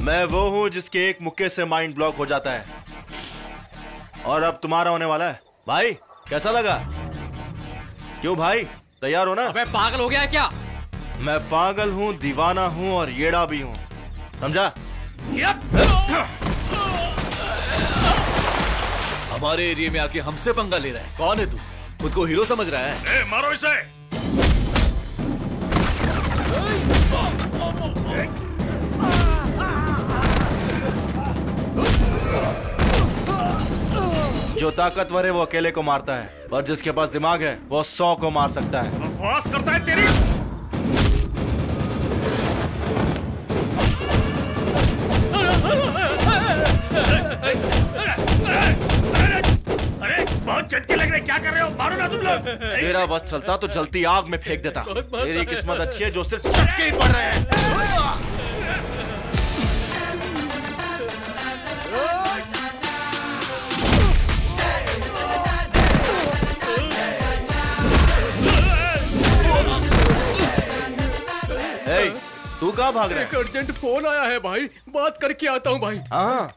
मैं वो हूं जिसके एक मुक्के से माइंड ब्लॉक हो जाता है, और अब तुम्हारा होने वाला है। भाई कैसा लगा? क्यों भाई, तैयार हो ना? अबे पागल हो गया है क्या? मैं पागल हूँ, दीवाना हूँ और येड़ा भी हूँ, समझा? हमारे एरिया में आके हमसे पंगा ले रहा है। कौन है तू? खुद को हीरो समझ रहा है? मारो इसे। जो ताकतवर है वो अकेले को मारता है, और जिसके पास दिमाग है वो 100 को मार सकता है। बकवास करता है तेरी। अरे बहुत झटके लग रहे, क्या कर रहे हो? मारो ना तुम लोग। तेरा बस चलता तो जलती आग में फेंक देता। तेरी किस्मत अच्छी है जो सिर्फ झटके ही पड़ रहे हैं। तू कहाँ भाग रहा है? एक अर्जेंट फोन आया है भाई, बात करके आता हूँ भाई। हाँ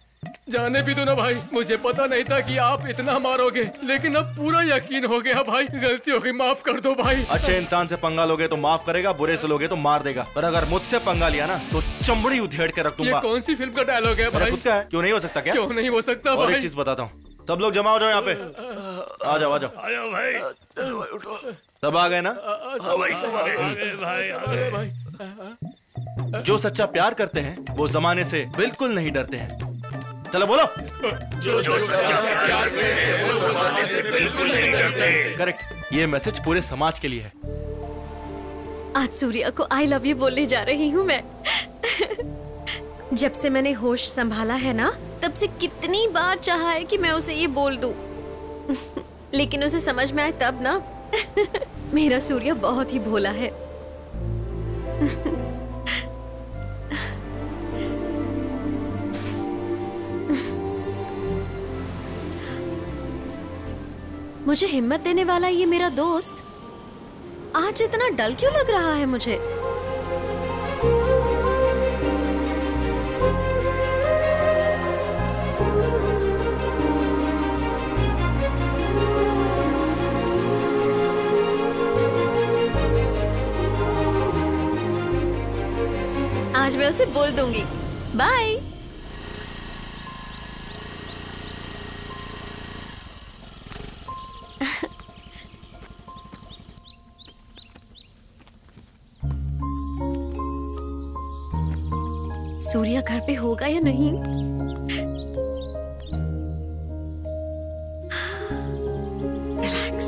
जाने भी दो ना भाई, मुझे पता नहीं था कि आप इतना मारोगे, लेकिन अब पूरा यकीन हो गया भाई। गलती हो गई, माफ कर दो भाई। अच्छे इंसान से पंगा लोगे तो माफ करेगा, बुरे से लोगे तो मार देगा, पर अगर मुझसे पंगा लिया ना तो चमड़ी उधेड़ के रख दूंगा। ये कौन सी फिल्म का डायलॉग है भाई? खुद का है, क्यों नहीं हो सकता? क्या क्यों नहीं हो सकता और भाई? एक चीज बताता हूँ, सब लोग जमा हो जाओ यहाँ पे। आ जाओ आ जाओ। आयो भाई। सब आ गए ना? भाई जो सच्चा प्यार करते हैं वो जमाने से बिल्कुल नहीं डरते हैं। चलो बोलो। जो सच्चा प्यार करते हैं वो जमाने से बिल्कुल नहीं डरते। करेक्ट, ये मैसेज पूरे समाज के लिए है। आज सूर्या को आई लव यू बोलने जा रही हूँ मैं। जब से मैंने होश संभाला है ना, तब से कितनी बार चाहा है कि मैं उसे ये बोल दूं, लेकिन उसे समझ में आए तब ना। मेरा सूर्या बहुत ही भोला है। मुझे हिम्मत देने वाला ये मेरा दोस्त आज इतना डल क्यों लग रहा है मुझे? आज मैं उसे बोल दूंगी। बाय। सूर्या घर पे होगा या नहीं? रिलैक्स।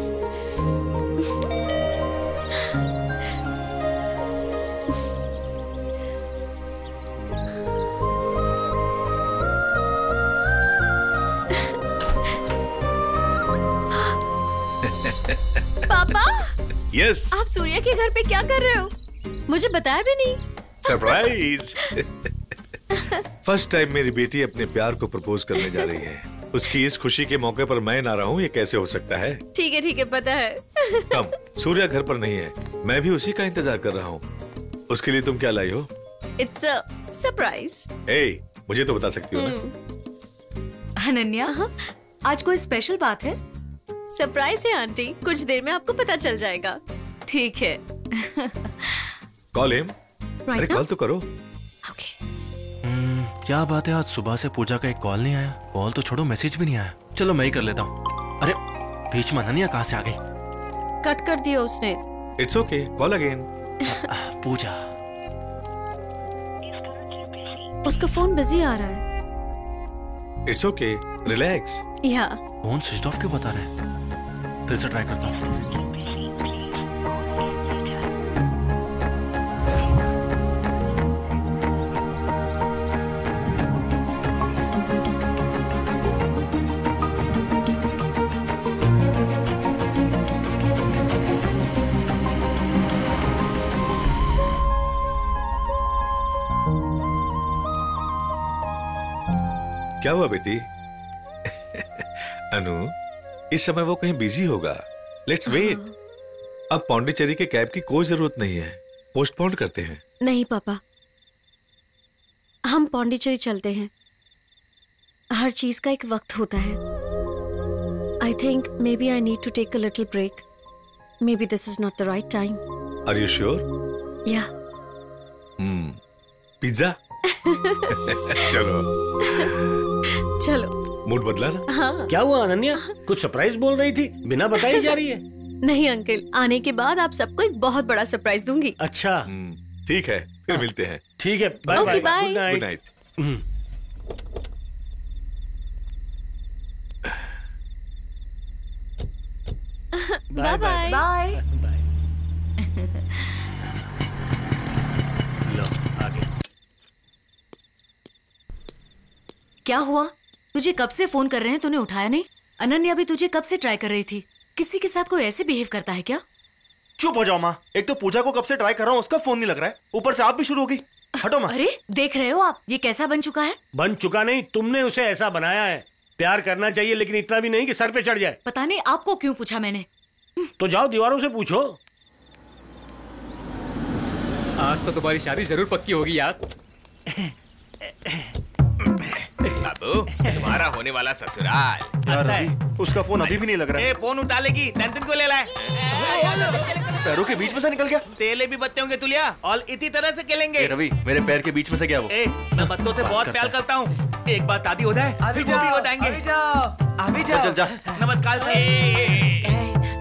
पापा। यस। आप सूर्या के घर पे क्या कर रहे हो? मुझे बताया भी नहीं। सरप्राइज। फर्स्ट टाइम मेरी बेटी अपने प्यार को प्रपोज करने जा रही है। उसकी इस खुशी के मौके पर मैं ना रहूं, ये कैसे हो सकता है? ठीक है पता है। कम, सूर्या घर पर नहीं है, मैं भी उसी का इंतजार कर रहा हूँ। उसके लिए तुम क्या लाई हो? It's a surprise. मुझे तो बता सकती हो ना? अनन्या, आज कोई स्पेशल बात है? सरप्राइज है आंटी, कुछ देर में आपको पता चल जाएगा। ठीक है। Call him. अरे कॉल तो करो। क्या बात है, आज सुबह से पूजा का एक कॉल नहीं आया। कॉल तो छोड़ो, मैसेज भी नहीं आया। चलो मैं ही कर लेता हूँ। अरे बीच में अनन्या कहाँ से आ गई? कट कर दिया उसने। It's okay, call again. Pooja, उसका फोन बिजी आ रहा है। It's okay, relax. या फोन स्विच ऑफ क्यों बता रहे हैं? फिर से ट्राई करता हूँ। क्या हुआ बेटी? अनु, इस समय वो कहीं बिजी होगा। Let's wait. अब पौंडीचेरी के कैब की कोई जरूरत नहीं है, पोस्टपोन करते हैं। नहीं पापा, हम पौंडीचेरी चलते हैं। हर चीज का एक वक्त होता है। I think maybe I need to take a little break. Maybe this is not the right time. Are you sure? Yeah. Pizza? चलो चलो। मूड बदला ना? हाँ। क्या हुआ अनन्या, कुछ सरप्राइज बोल रही थी, बिना बताई जा रही है? नहीं अंकल, आने के बाद आप सबको एक बहुत बड़ा सरप्राइज दूंगी। अच्छा ठीक है, फिर मिलते हैं। ठीक है, bye Okay, bye, bye. Good night. Bye bye bye. लो आगे। क्या हुआ? तुझे कब से फोन कर रहे हैं, तूने उठाया नहीं? अनन्या भी तुझे कब से ट्राई कर रही थी। किसी के साथ कोई ऐसे बिहेव करता है क्या? चुप हो जाओ माँ। एक तो पूजा को कब से ट्राई कर रहा हूँ, उसका फोन नहीं लग रहा है, ऊपर से आप भी शुरू हो गई। हटो माँ। अरे देख रहे हो आप, ये कैसा बन चुका है? बन चुका नहीं, तुमने उसे ऐसा बनाया है। प्यार करना चाहिए लेकिन इतना भी नहीं कि सर पे चढ़ जाए। पता नहीं आपको क्यों पूछा मैंने। तो जाओ दीवारों से पूछो। आज तो तुम्हारी शादी जरूर पक्की होगी यार। बाबू, तुम्हारा होने वाला ससुराल। यार रवि, उसका फोन अभी भी नहीं लग रहा है। फोन उठा लेगी, टेंशन को ले लाए। पैरों के बीच में से निकल गया। तेले भी बत्ते होंगे तुलिया, और इसी तरह से खेलेंगे। रवि, मेरे पैर के बीच में से क्या वो? मैं बत्तों से बहुत प्यार करता हूँ। एक बात शादी हो जाए, अभी वो भी हो जाएंगे। अभी चल जा। नमस्कार।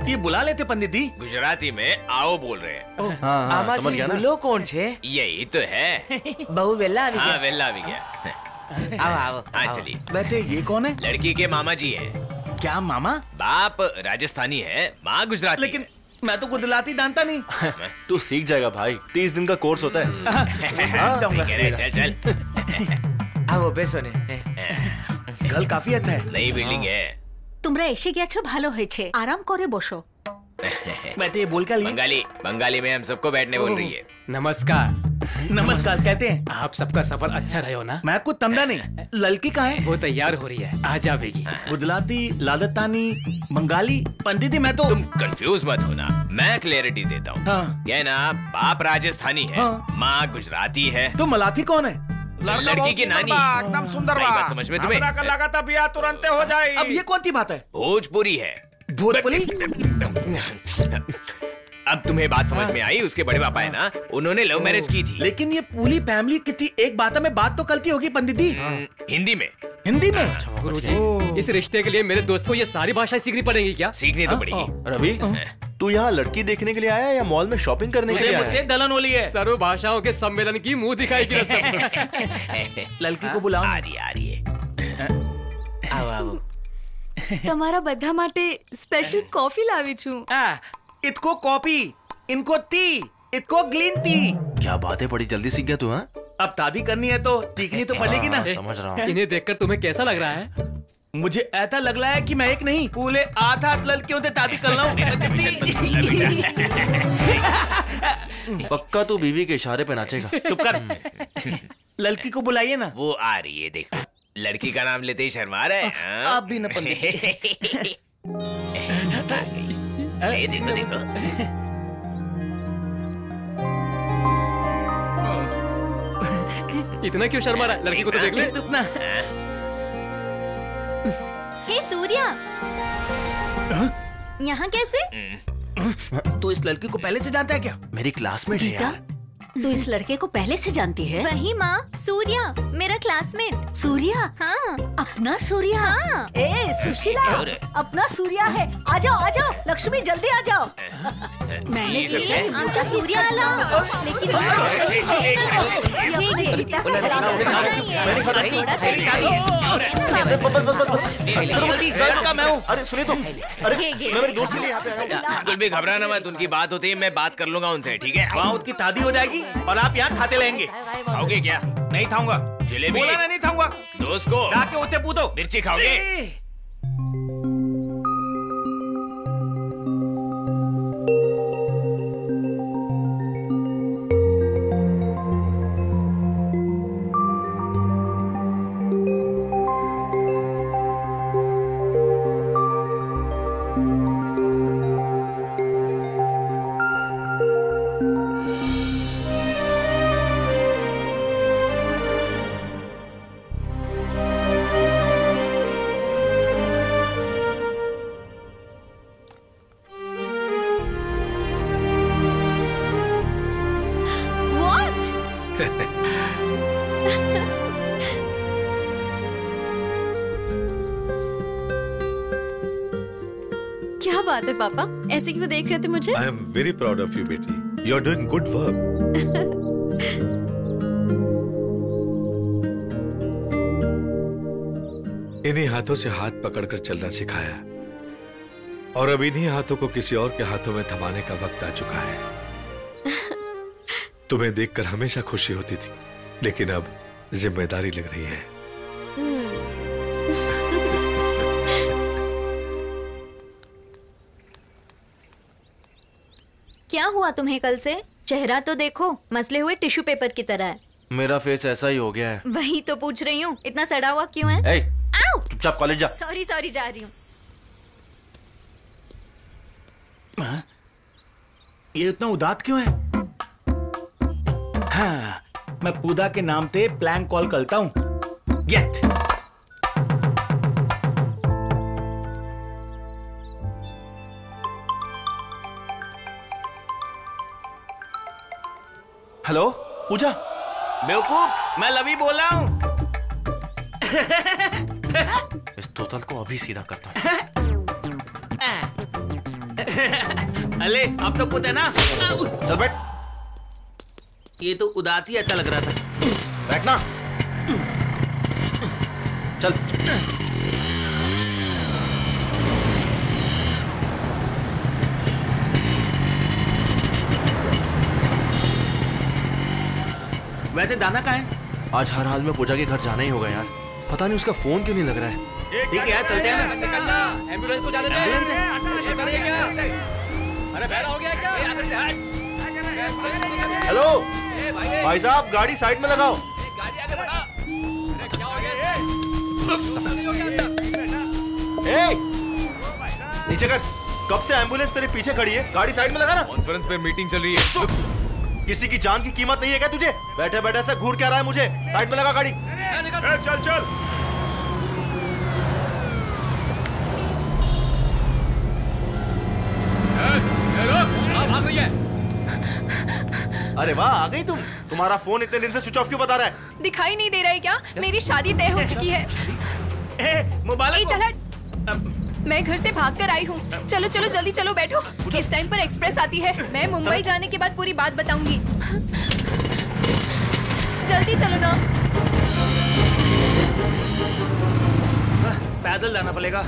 ये बुला लेते पंडित जी। गुजराती में आओ बोल रहे हैं। हाँ, समझ गया ना। कौन छे? यही तो है। बहु वेला आ हाँ, वेला आ गया। आओ आओ। हाँ चलिए। वैसे ये कौन है? लड़की के मामा जी है। क्या मामा? बाप राजस्थानी है, माँ गुजराती। लेकिन मैं तो गुजराती जानता नहीं। तू सीख जाएगा भाई, 30 दिन का कोर्स होता है। चल चल। आओ बेसो ने। घर काफी अच्छा है। नई बिल्डिंग है। তোমরা এসে গেছো, ভালো হয়েছে। আরাম করে বসো। मैं तो ये बोल कर बंगाली में हम सबको बैठने बोल रही है। नमस्कार। नमस्कार कहते हैं। आप सबका सफर अच्छा रहे हो ना? मैं कुछ समझा नहीं। लड़की कहाँ है? वो तैयार हो रही है, आ जाएगी। गुजराती, राजस्थानी, बंगाली। पंडित जी मैं तो। तुम कंफ्यूज मत होना, मैं क्लैरिटी देता हूँ। कहना बाप राजस्थानी है, माँ गुजराती है। तो मलाठी कौन है? लड़की की नानी। एकदम सुंदर बात समझ में तुम्हें? लगा बिया तुरंत हो जाए। अब ये कौन सी बात है? भोजपुरी है। भोजपुरी? अब तुम्हें बात समझ में आई? उसके बड़े पापा है ना, उन्होंने लव मैरिज की थी। लेकिन ये पूरी फैमिली कितनी एक बात में बात तो करती होगी पंडित जी। हिंदी में। हिंदी में? गुरुजी, इस रिश्ते के लिए मेरे दोस्त को ये सारी भाषाएं सीखनी पड़ेगी क्या? सीखनी तो पड़ेगी। रवि, तू यहाँ लड़की देखने के लिए आया या मॉल में शॉपिंग करने के लिए आया? दलन होली है। सर्व भाषाओं के सम्मेलन की मुंह दिखाई की रस्म। लड़की को बुलाओ। आ रही है। आओ आओ। તમારા બધા માટે સ્પેશિયલ કોફી લાવી છું। इतको कॉफी, इनको टी, इतको ग्रीन टी। क्या बात है, बड़ी जल्दी सीख गया तू। हाँ, अब शादी करनी है तो सीखनी तो पड़ेगी ना। समझ रहा हूँ। इन्हें देखकर तुम्हें कैसा लग रहा है? मुझे ऐसा लग रहा है कि मैं एक नहीं पूरे 8 लड़कियों से शादी कर रहा हूँ। पक्का तू बीवी के इशारे पे नाचेगा। चुप कर। लड़की को बुलाइए ना। वो आ रही है, देखो। लड़की का नाम लेते ही शर्मा रहा है। आप भी न पंडित। देखो देखो। इतना क्यों शर्मा रहा है? लड़की को तो देख ले। हे सूर्या, यहाँ कैसे? तो इस लड़की को पहले से जानता है क्या? मेरी क्लासमेट है यार। तू इस लड़के को पहले से जानती है? वही माँ, सूर्या, मेरा क्लासमेट। सूर्या? हाँ। अपना सूर्या? हाँ। ए सुशीला, अपना सूर्या है। आ जाओ आ जाओ, लक्ष्मी जल्दी आ जाओ। मैंने सोचा आमचा सूर्या आला, लेकिन अरे सुनिए तो, अरे मैं मेरे दोस्त के लिए यहाँ पे आया हूँ। बिल्कुल भी घबराना मत, उनकी बात होती है, मैं बात कर लूंगा उनसे, ठीक है? वहाँ उसकी शादी हो जाएगी और आप यहाँ खाते रहेंगे। खाओगे क्या? नहीं खाऊंगा। जलेबी? बोला ना नहीं खाऊंगा। दोस्त को जाके उसे पूछो। मिर्ची खाओगे? क्या बात है पापा, ऐसे क्यों देख रहे थे मुझे? I am very proud of you बेटी, you are doing good work. इन्हीं हाथों से हाथ पकड़कर चलना सिखाया और अब इन्हीं हाथों को किसी और के हाथों में थमाने का वक्त आ चुका है। तुम्हें देखकर हमेशा खुशी होती थी, लेकिन अब जिम्मेदारी लग रही है। क्या हुआ तुम्हें कल से? चेहरा तो देखो, मसले हुए टिश्यू पेपर की तरह है। मेरा फेस ऐसा ही हो गया है। वही तो पूछ रही हूँ, इतना सड़ा हुआ क्यों है? आओ! चुपचाप कॉलेज जा। सॉरी सॉरी, जा रही हूँ। ये इतना उदास क्यों है? हाँ, मैं पूजा के नाम पे प्लैंक कॉल करता हूँ। गेट। हेलो पूजा। बेवकूफ, मैं लवी बोल रहा हूँ। इस तोतल को अभी सीधा करता हूँ। अले, अब तो कुछ है ना? चल बैठ। ये तो उदास ही अच्छा लग रहा था। बैठना। चल। वैसे दाना कहाँ है? आज हर हाल में पूजा के घर जाना ही होगा यार। पता नहीं उसका फोन क्यों नहीं लग रहा है। ठीक है यार, चलते हैं ना। एम्बुलेंस को जाने दे। ये करिए क्या? अरे बहरा हो गया क्या? हेलो भाई साहब, गाड़ी साइड में लगाओ। गाड़ी आगे बढ़ा। अरे क्या हो गया? ए, नीचे कर। कब से एम्बुलेंस तेरे पीछे खड़ी है? गाड़ी साइड में लगा ना। कॉन्फ्रेंस पे मीटिंग चल रही है। किसी की जान की कीमत नहीं है क्या तुझे? बैठे बैठे से घूर क्या रहा है मुझे? साइड में लगा गाड़ी। चल चल। भाग रही है। अरे वाह, आ गई तुम। तुम्हारा फोन इतने दिन से स्विच ऑफ क्यों बता रहा है? दिखाई नहीं दे रहा है क्या? मेरी शादी तय हो चुकी है। मोबाइल चल हट। मैं घर से भाग कर आई हूँ। चलो चलो जल्दी चलो, बैठो। इस टाइम पर एक्सप्रेस आती है। मैं मुंबई जाने के बाद पूरी बात बताऊंगी। जल्दी चलो ना। पैदल जाना पड़ेगा।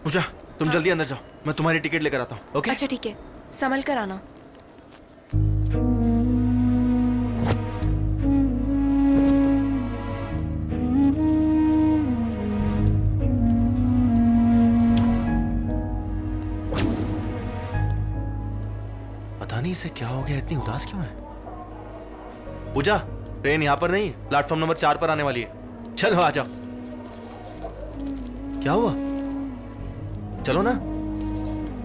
पूजा तुम जल्दी अंदर जाओ, मैं तुम्हारी टिकट लेकर आता हूँ। ओके? अच्छा ठीक है, संभल कर आना। पता नहीं इसे क्या हो गया, इतनी उदास क्यों है। पूजा ट्रेन यहाँ पर नहीं, प्लेटफॉर्म नंबर 4 पर आने वाली है। चलो आ जाओ। क्या हुआ? चलो ना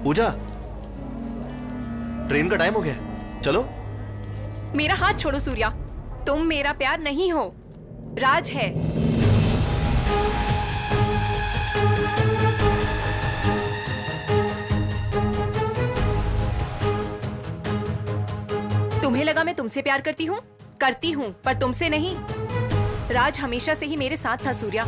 पूजा, ट्रेन का टाइम हो गया, चलो। मेरा हाथ छोड़ो सूर्या, तुम मेरा प्यार नहीं हो, राज है। तुम्हें लगा मैं तुमसे प्यार करती हूँ, पर तुमसे नहीं। राज हमेशा से ही मेरे साथ था सूर्या।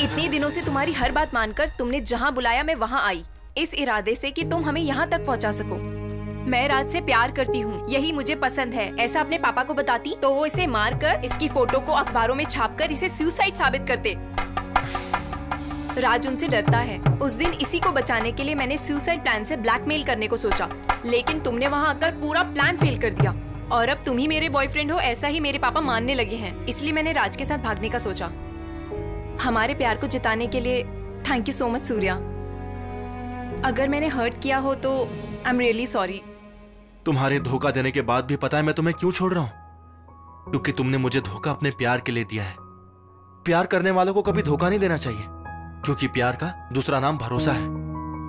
इतने दिनों से तुम्हारी हर बात मानकर तुमने जहाँ बुलाया मैं वहाँ आई, इस इरादे से कि तुम हमें यहाँ तक पहुँचा सको। मैं राज से प्यार करती हूँ, यही मुझे पसंद है। ऐसा अपने पापा को बताती तो वो इसे मारकर इसकी फोटो को अखबारों में छापकर इसे सुसाइड साबित करते। राज उनसे डरता है। उस दिन इसी को बचाने के लिए मैंने सुसाइड प्लान से ब्लैकमेल करने को सोचा, लेकिन तुमने वहाँ आकर पूरा प्लान फेल कर दिया और अब तुम ही मेरे बॉयफ्रेंड हो, ऐसा ही मेरे पापा मानने लगे हैं। इसलिए मैंने राज के साथ भागने का सोचा। हमारे प्यार को जिताने के लिए thank you so much Surya. अगर मैंने हर्ट किया हो तो आई एम रियली सॉरी। तुम्हारे धोखा देने के बाद भी पता है मैं तुम्हें क्यों छोड़ रहा हूं? क्योंकि तुमने मुझे धोखा अपने प्यार के लिए दिया है। प्यार करने वालों को कभी धोखा नहीं देना चाहिए, क्योंकि प्यार का दूसरा नाम भरोसा है।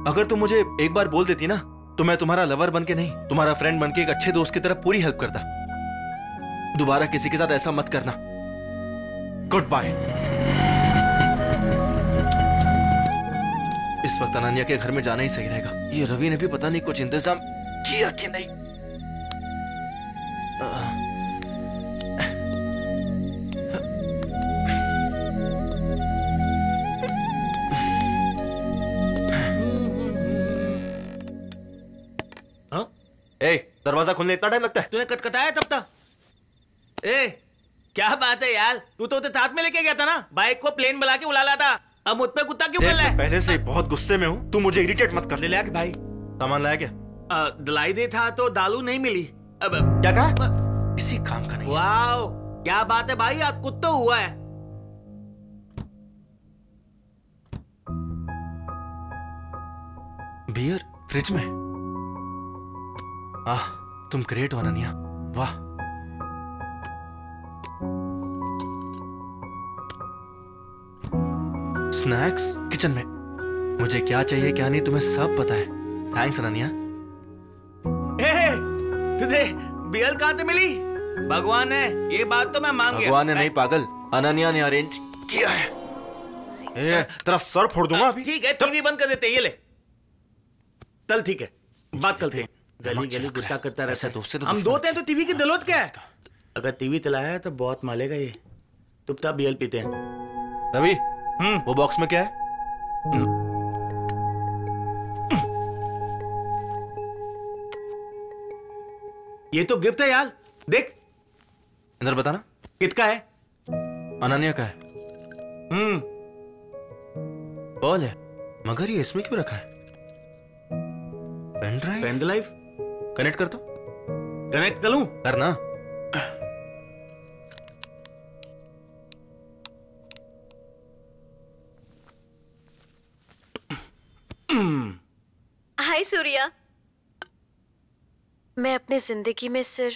अगर तुम मुझे एक बार बोल देती ना, तो मैं तुम्हारा लवर बन के नहीं, तुम्हारा फ्रेंड बन के एक अच्छे दोस्त की तरह पूरी हेल्प करता। दोबारा किसी के साथ ऐसा मत करना। Goodbye. इस वक्त अनन्या के घर में जाना ही सही रहेगा। ये रवि ने भी पता नहीं कुछ इंतजाम किया कि नहीं। ए, दरवाजा खुलने इतना टाइम लगता है? तूने कटकटाया तब तक? ए, क्या बात है यार, तू तो साथ में लेके गया था ना, बाइक को प्लेन बुला के उड़ा ला था। अब मुझ पे कुत्ता क्यों कर रहा है? पहले से बहुत गुस्से में हूँ, तू मुझे इरिटेट मत कर। ले लिया भाई, सामान लाया क्या? दिलाई दे था तो दालू नहीं मिली। अब क्या कहा? किसी काम का नहीं। वाओ, क्या बात है भाई, आज कुछ तो हुआ है। बियर फ्रिज में? आह, तुम ग्रेट हो अनन्या, वाह। स्नैक्स किचन में। मुझे क्या चाहिए क्या नहीं तुम्हें सब पता है। थैंक्स अनन्या। तुझे बियल कहाँ से मिली? भगवान है, ये बात तो मैं मान गया। भगवान ने नहीं पागल, अनन्या ने अरेंज किया है। तेरा सर फोड़ दूंगा अभी। ठीक है, टीवी बंद कर देते, ये ले। चल ठीक है, बात करते हैं। गली गली गुस्सा करता रहता है। हम दो हैं तो टीवी की जरूरत क्या है? अगर टीवी चलाया है तो बहुत मालेगा ये। चुपचाप बियल पीते हैं। रवि, वो बॉक्स में क्या है? ये तो गिफ्ट है यार, देख। इधर बताना। किसका है? अनन्या का है। बॉल है, मगर ये इसमें क्यों रखा है? Pen drive? Pen drive connect कर दो। कनेक्ट कर लूं? करना। हाय सूर्या। मैं अपनी जिंदगी में सिर्फ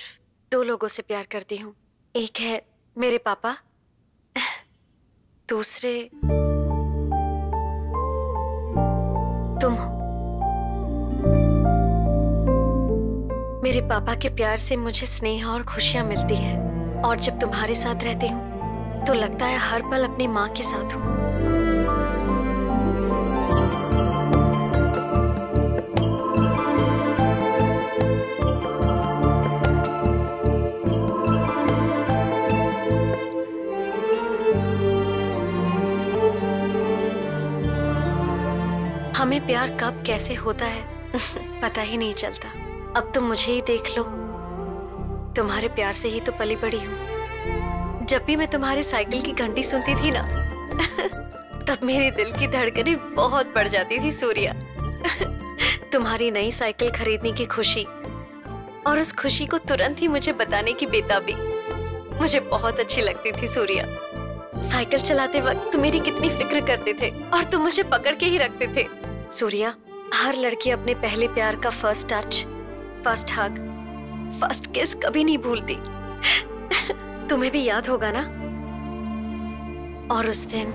2 लोगों से प्यार करती हूँ। एक है मेरे पापा, दूसरे तुम हो। मेरे पापा के प्यार से मुझे स्नेह और खुशियां मिलती हैं, और जब तुम्हारे साथ रहती हूँ तो लगता है हर पल अपनी माँ के साथ हूँ। हमें प्यार कब कैसे होता है पता ही नहीं चलता। अब तुम मुझे ही देख लो, तुम्हारे प्यार से ही तो पली बड़ी हूँ। जब भी मैं तुम्हारे साइकिल की घंटी सुनती थी ना तब मेरे दिल की धड़कनें बहुत बढ़ जाती थी सूर्या। तुम्हारी नई साइकिल खरीदने की खुशी और उस खुशी को तुरंत ही मुझे बताने की बेताबी मुझे बहुत अच्छी लगती थी सूर्या। साइकिल चलाते वक्त तुम मेरी कितनी फिक्र करते थे और तुम मुझे पकड़ के ही रखते थे। सूर्या, हर लड़की अपने पहले प्यार का फर्स्ट टच, फर्स्ट हग, फर्स्ट किस कभी नहीं भूलती। तुम्हें भी याद होगा ना? और उस दिन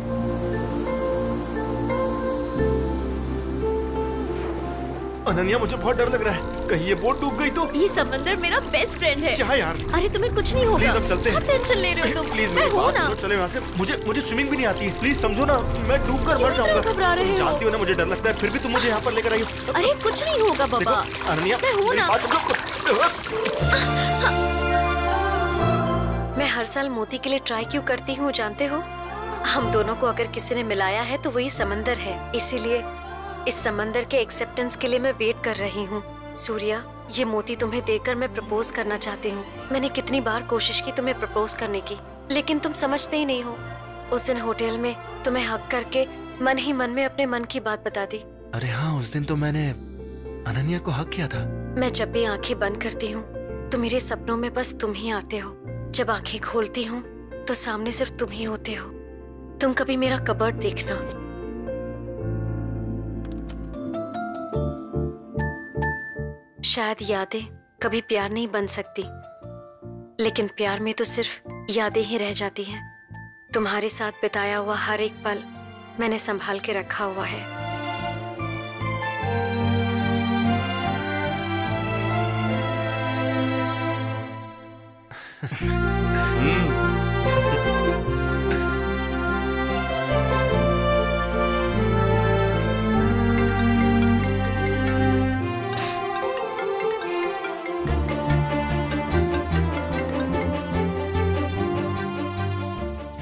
अनन्या, मुझे बहुत डर लग रहा है, कहीं ये बोट डूब गई तो। ये समंदर मेरा बेस्ट फ्रेंड है। क्या यार? अरे तुम्हें कुछ नहीं होगा। प्लीज अब चलते हैं। टेंशन ले रहे हो तुम। प्लीज मेरी बात सुनो, चले वहाँ से। मुझे स्विमिंग भी नहीं आती है, प्लीज समझो ना, मैं डूब कर मर जाऊंगा। घबरा रहे हो? जानती हो ना मुझे डर लगता है, फिर भी तुम मुझे यहाँ पर लेकर आई हो। अरे कुछ नहीं होगा बाबा। अनन्या, मैं हूँ ना। समझो। मैं हर साल मोती के लिए ट्राई क्यों करती हूँ जानते हो? हम दोनों को अगर किसी ने मिलाया है तो वही समंदर है, इसीलिए इस समंदर के एक्सेप्टेंस के लिए मैं वेट कर रही हूँ। सूर्या, ये मोती तुम्हें देकर मैं प्रपोज करना चाहती हूँ। मैंने कितनी बार कोशिश की तुम्हें प्रपोज करने की, लेकिन तुम समझते ही नहीं हो। उस दिन होटल में तुम्हें हक करके मन ही मन में अपने मन की बात बता दी। अरे हाँ, उस दिन तो मैंने अनन्या को हक किया था। मैं जब भी आंखें बंद करती हूँ तो मेरे सपनों में बस तुम ही आते हो। जब आंखें खोलती हूँ तो सामने सिर्फ तुम ही होते हो। तुम कभी मेरा कबर्ड देखना। शायद यादें कभी प्यार नहीं बन सकती, लेकिन प्यार में तो सिर्फ यादें ही रह जाती हैं। तुम्हारे साथ बिताया हुआ हर एक पल मैंने संभाल के रखा हुआ है।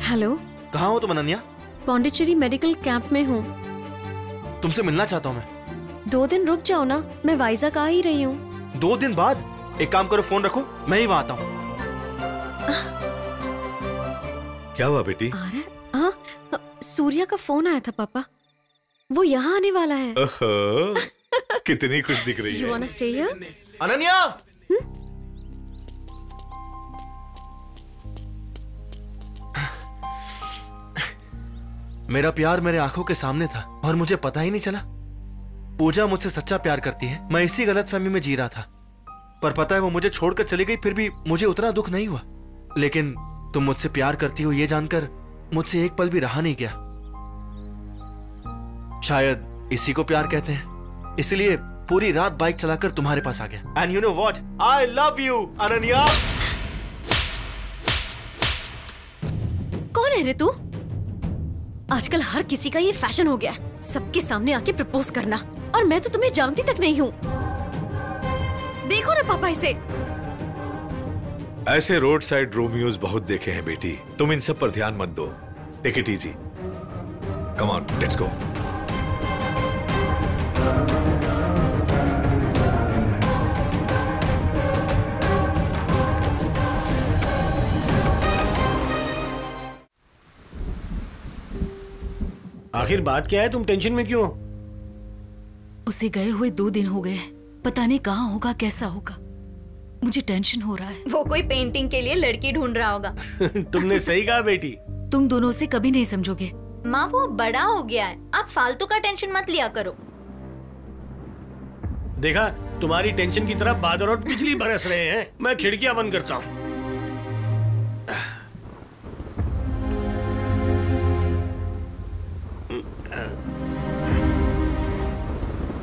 हेलो, कहाँ हो तुम अनन्या? पौंडीचेरी मेडिकल कैंप में हूँ। तुमसे मिलना चाहता हूँ मैं। 2 दिन रुक जाओ ना, मैं वाइजैक आ ही रही हूँ। 2 दिन बाद? एक काम करो, फोन रखो, मैं ही वहाँ आता हूँ। क्या हुआ बेटी? हाँ, सूर्या का फोन आया था पापा, वो यहाँ आने वाला है। कितनी खुश दिख रही है। You wanna stay here? Ananya! मेरा प्यार मेरे आंखों के सामने था और मुझे पता ही नहीं चला। पूजा मुझसे सच्चा प्यार करती है, मैं इसी गलतफहमी में जी रहा था। पर पता है वो मुझे छोड़कर चली गई, फिर भी मुझे उतना दुख नहीं हुआ। लेकिन तुम मुझसे प्यार करती हो ये जानकर मुझसे एक पल भी रहा नहीं गया। शायद इसी को प्यार कहते हैं, इसलिए पूरी रात बाइक चलाकर तुम्हारे पास आ गया। And you know what, I love you Ananya. कौन है रे तू? आजकल हर किसी का ये फैशन हो गया है, सबके सामने आके प्रपोज करना, और मैं तो तुम्हें जानती तक नहीं हूँ। देखो ना पापा इसे। ऐसे रोड साइड रोमियोज बहुत देखे हैं बेटी, तुम इन सब पर ध्यान मत दो। Take it easy, come on, let's go. आखिर बात क्या है? तुम टेंशन में क्यों? उसे गए हुए 2 दिन हो गए, पता नहीं कहाँ होगा, कैसा होगा। मुझे टेंशन हो रहा है। वो कोई पेंटिंग के लिए लड़की ढूंढ रहा होगा। तुमने सही कहा बेटी। तुम दोनों से कभी नहीं समझोगे। माँ, वो बड़ा हो गया है, आप फालतू का टेंशन मत लिया करो। देखा, तुम्हारी टेंशन की तरफ बादल और बिजली बरस रहे हैं। मैं खिड़कियां बंद करता हूँ।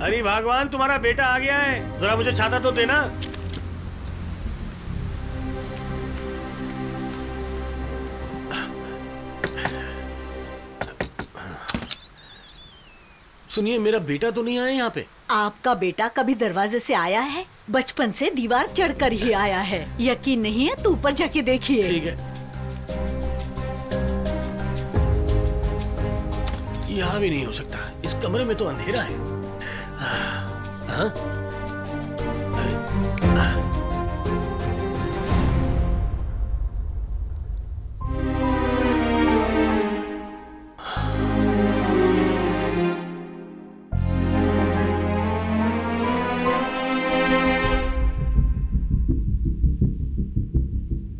अरे भगवान, तुम्हारा बेटा आ गया है, जरा मुझे छाता तो देना। सुनिए, मेरा बेटा तो नहीं आया यहाँ पे। आपका बेटा कभी दरवाजे से आया है? बचपन से दीवार चढ़कर ही आया है। यकीन नहीं है तो ऊपर जाके देखिए। ठीक है। यहाँ भी नहीं हो सकता, इस कमरे में तो अंधेरा है। हाँ?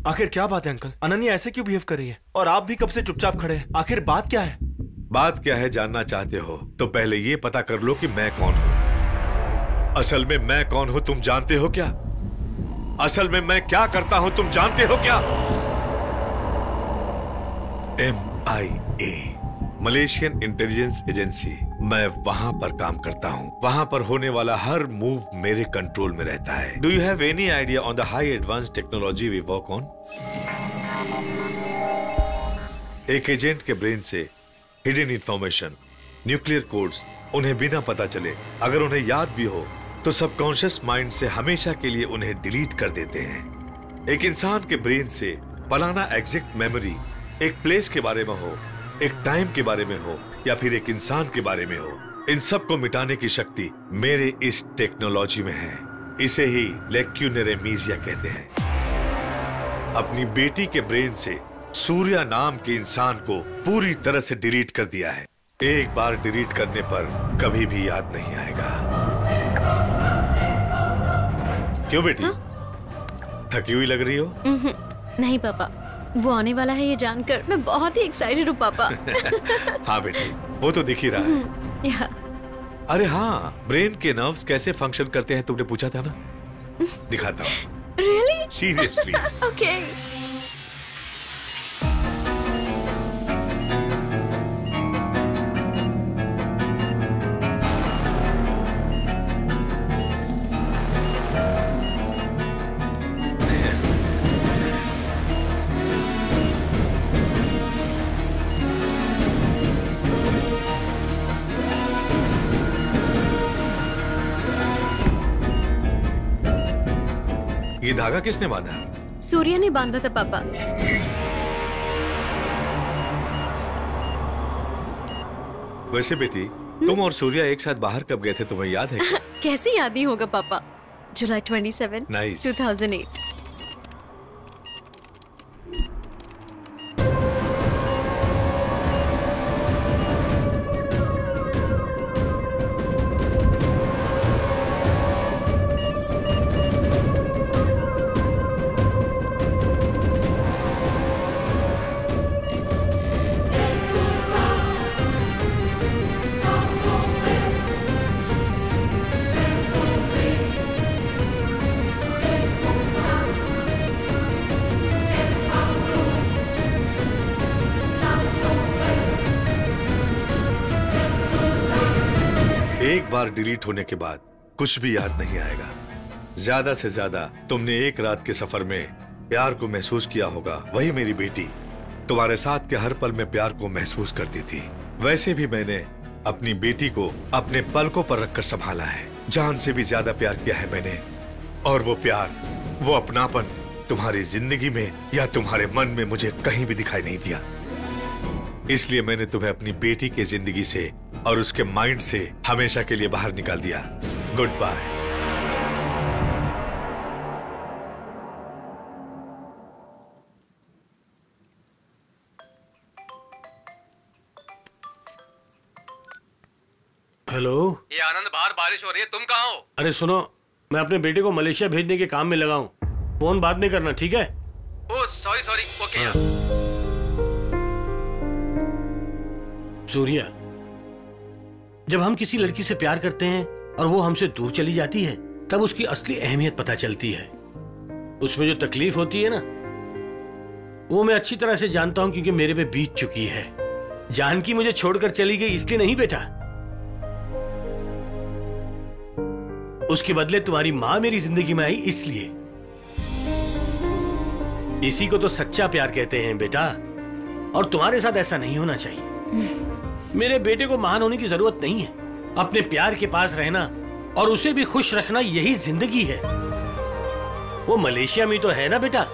आखिर क्या बात है अंकल? अनन्या ऐसे क्यों बिहेव कर रही है? और आप भी कब से चुपचाप खड़े हैं? आखिर बात क्या है? बात क्या है जानना चाहते हो तो पहले ये पता कर लो कि मैं कौन हूं। असल में मैं कौन हूं तुम जानते हो क्या? असल में मैं क्या करता हूं तुम जानते हो क्या? MIA Malaysian intelligence agency. मैं वहां पर काम करता हूं। वहां पर होने वाला हर मूव मेरे कंट्रोल में रहता है। Do you have any idea on the high advance technology we work on? एक एजेंट के ब्रेन से हिडन इंफॉर्मेशन, न्यूक्लियर कोड्स उन्हें बिना पता चले, अगर उन्हें याद भी हो तो सबकॉन्शियस माइंड से हमेशा के लिए उन्हें डिलीट कर देते हैं। एक इंसान के ब्रेन से फलाना एग्जैक्ट मेमोरी एक प्लेस के बारे में हो, एक टाइम के बारे में हो या फिर एक इंसान के बारे में हो, इन सब को मिटाने की शक्ति मेरे इस टेक्नोलॉजी में है। इसे ही लेक्यूनर एमीजिया कहते हैं। अपनी बेटी के ब्रेन से सूर्या नाम के इंसान को पूरी तरह से डिलीट कर दिया है। एक बार डिलीट करने पर कभी भी याद नहीं आएगा। क्यों बेटी? थकी हुई लग रही हो? नहीं पापा, वो आने वाला है ये जानकर मैं बहुत ही एक्साइटेड हूँ पापा। हाँ बेटी, वो तो दिख ही रहा है। अरे हाँ, ब्रेन के नर्व्स कैसे फंक्शन करते हैं तुमने पूछा था ना? दिखाता हूँ। Really? सीरियसली। Okay. ये धागा किसने बांधा? सूर्या ने बांधा था पापा। वैसे बेटी, तुम और सूर्या एक साथ बाहर कब गए थे तुम्हें याद है क्या? कैसे याद नहीं होगा पापा? जुलाई 27, Nice. 2008। एक बार डिलीट होने के बाद कुछ भी याद नहीं आएगा। ज्यादा से ज्यादा तुमने एक रात के सफर में प्यार को महसूस किया होगा। वही मेरी बेटी तुम्हारे साथ के हर पल में प्यार को महसूस करती थी। वैसे भी मैंने अपनी बेटी को अपने पलकों पर रखकर संभाला है। जान से भी ज्यादा प्यार किया है मैंने। और वो प्यार, वो अपनापन तुम्हारी जिंदगी में या तुम्हारे मन में मुझे कहीं भी दिखाई नहीं दिया। इसलिए मैंने तुम्हें अपनी बेटी की जिंदगी से और उसके माइंड से हमेशा के लिए बाहर निकाल दिया। Goodbye. हेलो। ये आनंद, बाहर बारिश हो रही है, तुम कहाँ हो? अरे सुनो, मैं अपने बेटे को मलेशिया भेजने के काम में लगा हूँ। फोन बाद में करना, ठीक है? Oh sorry sorry, okay. Surya, जब हम किसी लड़की से प्यार करते हैं और वो हमसे दूर चली जाती है, तब उसकी असली अहमियत पता चलती है। उसमें जो तकलीफ होती है ना, वो मैं अच्छी तरह से जानता हूं, क्योंकि मेरे पे बीत चुकी है। जानकी मुझे छोड़कर चली गई इसलिए नहीं बेटा, उसके बदले तुम्हारी माँ मेरी जिंदगी में आई इसलिए। इसी को तो सच्चा प्यार कहते हैं बेटा, और तुम्हारे साथ ऐसा नहीं होना चाहिए। मेरे बेटे को महान होने की जरूरत नहीं है। अपने प्यार के पास रहना और उसे भी खुश रखना, यही जिंदगी है। वो मलेशिया में तो है ना बेटा,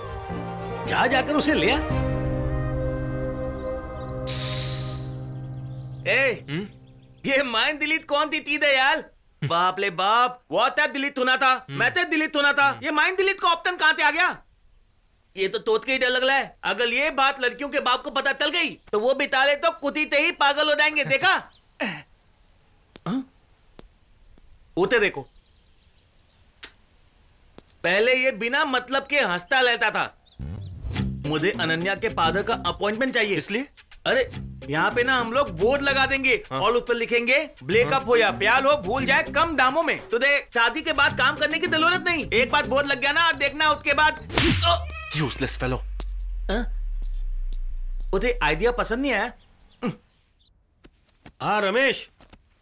जा जाकर उसे ले आ। ये माइन दिलीत कौन थी दयाल? बाप ले बाप, व्हाट्सएप डिलीट होना था, मैसेज डिलीट होना था, ये माइंड डिलीट का ऑप्शन कहां से आ गया? ये तो तोत के ही डर लग रहा है। अगर ये बात लड़कियों के बाप को पता चल गई तो वो बेचारे तो कुतीते ही पागल हो जाएंगे। देखा? उते देखो, पहले ये बिना मतलब के हंसता रहता था। मुझे अनन्या के फादर का अपॉइंटमेंट चाहिए, इसलिए अरे यहाँ पे ना हम लोग बोर्ड लगा देंगे और उस पर लिखेंगे ब्रेकअप हो या प्यार हो, भूल जाए कम दामों में। तो देख, शादी के बाद काम करने की जरूरत नहीं, एक बार बोर्ड लग गया ना, देखना उसके बाद। Useless fellow. उसे आइडिया पसंद नहीं आया? हाँ रमेश,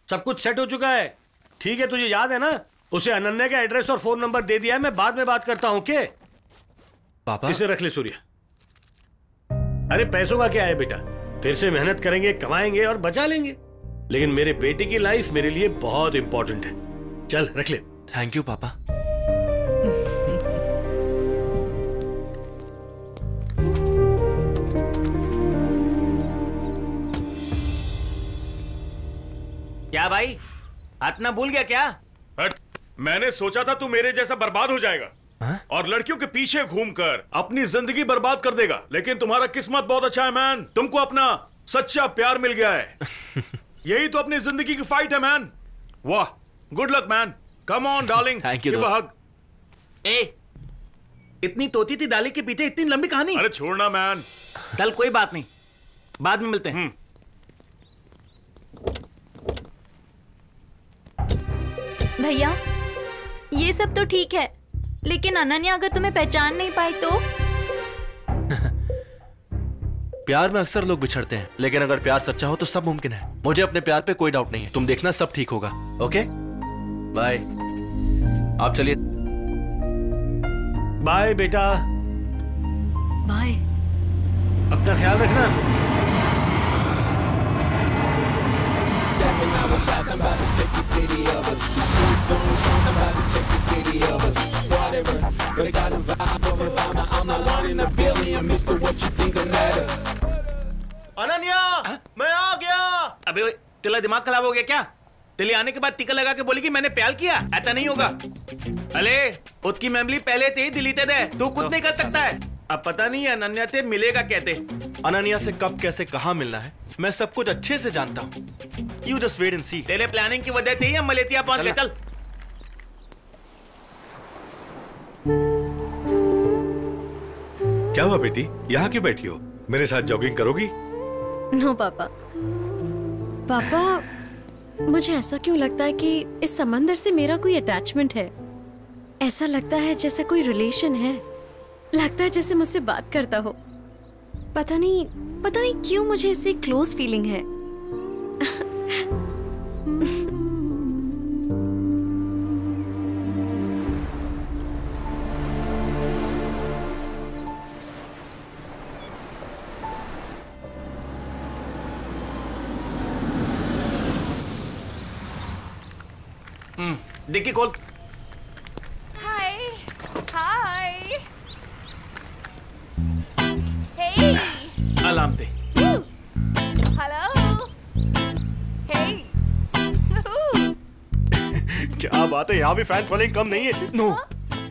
सब कुछ सेट हो चुका है। ठीक है, तुझे याद है ना, उसे अनन्या का एड्रेस और फोन नंबर दे दिया है, मैं बाद में बात करता हूँ। के पापा इसे रख ले सूर्या। अरे पैसों का क्या है बेटा, फिर से मेहनत करेंगे, कमाएंगे और बचा लेंगे, लेकिन मेरे बेटे की लाइफ मेरे लिए बहुत इंपॉर्टेंट है। चल रख ले। थैंक यू पापा। क्या भाई, हाथ ना भूल गया क्या? हट, मैंने सोचा था तू मेरे जैसा बर्बाद हो जाएगा और लड़कियों के पीछे घूमकर अपनी जिंदगी बर्बाद कर देगा, लेकिन तुम्हारा किस्मत बहुत अच्छा है मैन, तुमको अपना सच्चा प्यार मिल गया है। यही तो अपनी जिंदगी की फाइट है मैन। वाह, good luck man, come on darling, thank you. ए, इतनी तोती थी डाली के पीछे इतनी लंबी कहानी? अरे छोड़ना मैन। चल कोई बात नहीं, बाद में मिलते हैं। भैया ये सब तो ठीक है, लेकिन अनन्या अगर तुम्हें पहचान नहीं पाई तो? प्यार में अक्सर लोग बिछड़ते हैं, लेकिन अगर प्यार सच्चा हो तो सब मुमकिन है। मुझे अपने प्यार पे कोई डाउट नहीं है, तुम देखना सब ठीक होगा। Okay bye. आप चलिए। बाय बेटा। बाय। अपना ख्याल रखना। Stepping out with class, I'm about to take the city over. The streets going strong, I'm about to take the city over. Whatever, but I got a vibe over Obama. I'm the one in a billion, Mr. What you think of matter? Ananya, मैं आ गया। अबे ओए, तेरा दिमाग खराब हो गया क्या? तेरे आने के बाद टीका लगा के बोली कि मैंने प्यार किया, ऐसा नहीं होगा। अरे उसकी मेमोरी पहले से ही डिलीटेड है, तू कुछ नहीं कर सकता है। अब पता नहीं है अनन्या से मिलेगा कहते। अनन्या से कब कैसे कहाँ मिलना है मैं सब कुछ अच्छे से जानता हूँ। यू जस्ट वेट एंड सी। तेरे प्लानिंग की वजह से ही हम मलेशिया पहुंच गए। चल। क्या हुआ बेटी, यहाँ क्यों बैठी हो? मेरे साथ जॉगिंग करोगी? नो पापा। पापा, मुझे ऐसा क्यों लगता है कि इस समंदर से मेरा कोई अटैचमेंट है। ऐसा लगता है जैसे कोई रिलेशन है, लगता है जैसे मुझसे बात करता हो। पता नहीं क्यों मुझे इससे क्लोज फीलिंग है। देखिए कॉल। हाय हाय। हे अलार्म दे। हेलो। हे क्या बात है, यहाँ भी फैन फॉलोइंग कम नहीं है। नो,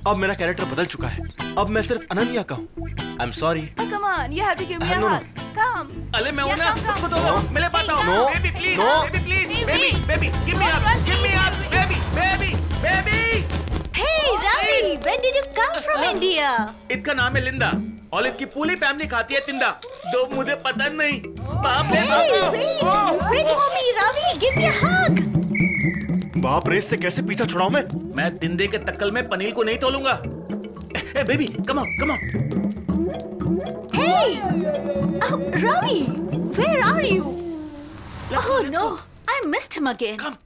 अब मेरा कैरेक्टर बदल चुका है, अब मैं सिर्फ अनन्या का हूँ। I am sorry. Come on, you have to give me a hug. Come. अरे मैं हूँ ना, खुद हो, मिले पाता हूँ। No. Baby please, No. Baby please, baby, give me up, baby. Hey, Ravi, when did you come from India? इसका नाम है लिंदा और इसकी पूरी फैमिली खाती है तिंदा। तो मुझे पता नहीं। बाप रे बाप। Wait for me, Ravi, give me a hug. बाप रे, इससे कैसे पीछा छुड़ाऊं मैं तिंदे के तक्कल में पनीर को नहीं तोलूंगा। ए baby, come on। Hey, oh, Ravi, where are you? Oh no, I missed him again. Come.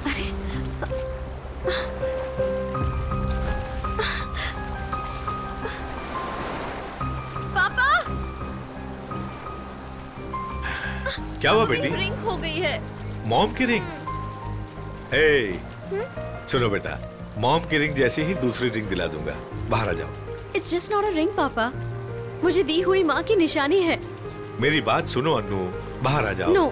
अरे पापा, क्या हुआ बेटी? रिंग हो गई है। मॉम की रिंग? हे, सुनो बेटा, मॉम की रिंग जैसे ही दूसरी रिंग दिला दूंगा। बाहर आ जाओ। It's just not a ring, पापा. मुझे दी हुई माँ की निशानी है। मेरी बात सुनो अन्नू, बाहर आ जाओ। नो।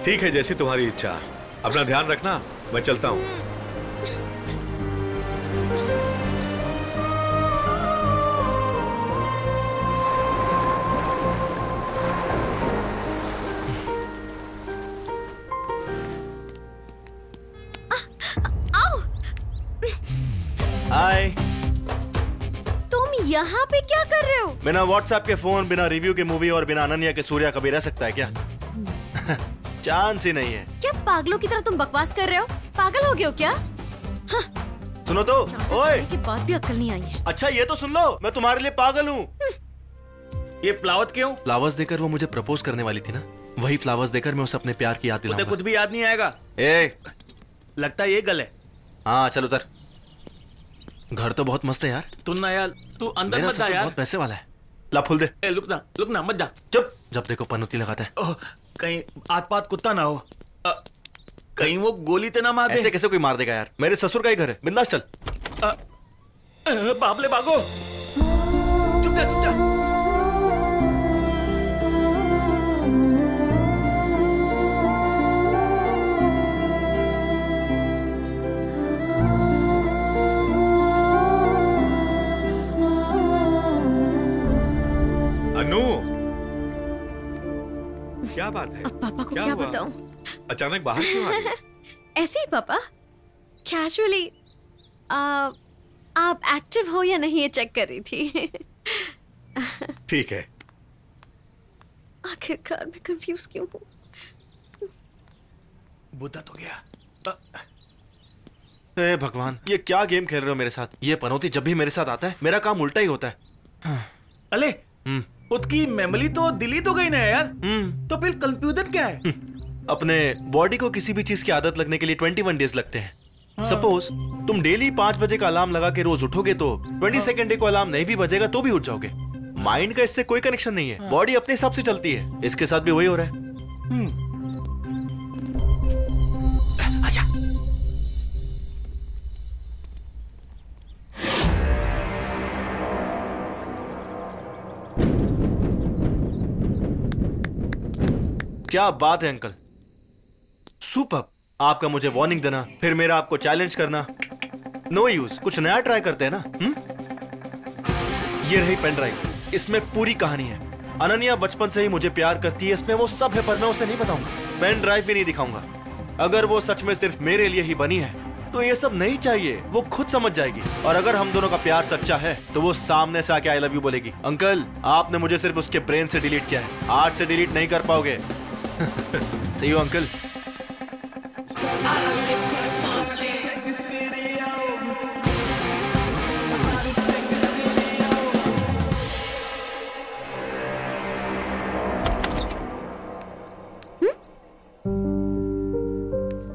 ठीक है, जैसी तुम्हारी इच्छा। अपना ध्यान रखना, मैं चलता हूँ। हाय। तुम यहाँ पे क्या कर रहे हो? बिना व्हाट्सएप के फोन, बिना रिव्यू के मूवी और बिना अनन्या के सूर्या कभी रह सकता है क्या? चांस ही नहीं है। क्या पागलों की तरह तुम बकवास कर रहे हो? पागल हो गए हो क्या? हाँ। सुनो तो, ओए। की बात भी अक्ल नहीं आई है। अच्छा ये तो सुन लो, मैं तुम्हारे लिए पागल हूँ। ये फ्लावर्स क्यों? फ्लावर्स देकर वो मुझे प्रपोज करने वाली थी ना, वही फ्लावर्स देकर मैं उसे अपने प्यार की याद दिलाऊंगा। कुछ भी याद नहीं आएगा। ए, लगता है ये गल है। हाँ चल उतर। घर तो बहुत मस्त है यार। तू ना यार, तू अंदर मत जा यार। बहुत पैसे वाला है। ला फूल दे। ए, रुक ना मत जा। चुप। जब देखो पनौती लगाता है। कहीं आत पात कुत्ता ना हो। कहीं वो गोली ते ना मार दे। ऐसे कैसे कोई मार देगा यार? मेरे ससुर का ही घर है, बिंदास चल। बाबले भागो। चुप जा। क्या बात है? अब पापा को क्या बताऊं? अचानक बाहर क्यों आ गए? ऐसे ही पापा, कैजुअली। आप एक्टिव हो या नहीं ये चेक कर रही थी। ठीक है। आखिरकार मैं कंफ्यूज क्यों हूँ? बुद्धा तो गया। ए भगवान, ये क्या गेम खेल रहे हो मेरे साथ? ये पनौती जब भी मेरे साथ आता है मेरा काम उल्टा ही होता है। अले, उसकी मेमोरी तो दिल्ली तो गई ना यार। तो फिर कंफ्यूजन क्या है? अपने बॉडी को किसी भी चीज की आदत लगने के लिए 21 डेज लगते हैं। सपोज तुम डेली 5 बजे का अलार्म लगा के रोज उठोगे तो 22nd डे को अलार्म नहीं भी बजेगा तो भी उठ जाओगे। माइंड का इससे कोई कनेक्शन नहीं है, बॉडी अपने हिसाब से चलती है। इसके साथ भी वही हो रहा है। आजा। क्या बात है अंकल, सुपर। आपका मुझे वार्निंग देना, फिर मेरा आपको चैलेंज करना, नो यूज। कुछ नया ट्राई करते हैं ना। ये रही पेन ड्राइव, इसमें पूरी कहानी है। अनन्या बचपन से ही मुझे प्यार करती है, इसमें वो सब है, पर मैं उसे नहीं बताऊंगा। पेन ड्राइव भी नहीं दिखाऊंगा। अगर वो सच में सिर्फ मेरे लिए ही बनी है तो ये सब नहीं चाहिए, वो खुद समझ जाएगी। और अगर हम दोनों का प्यार सच्चा है तो वो सामने से आके आई लव यू बोलेगी। अंकल, आपने मुझे सिर्फ उसके ब्रेन से डिलीट किया है, आज से डिलीट नहीं कर पाओगे। See you, uncle.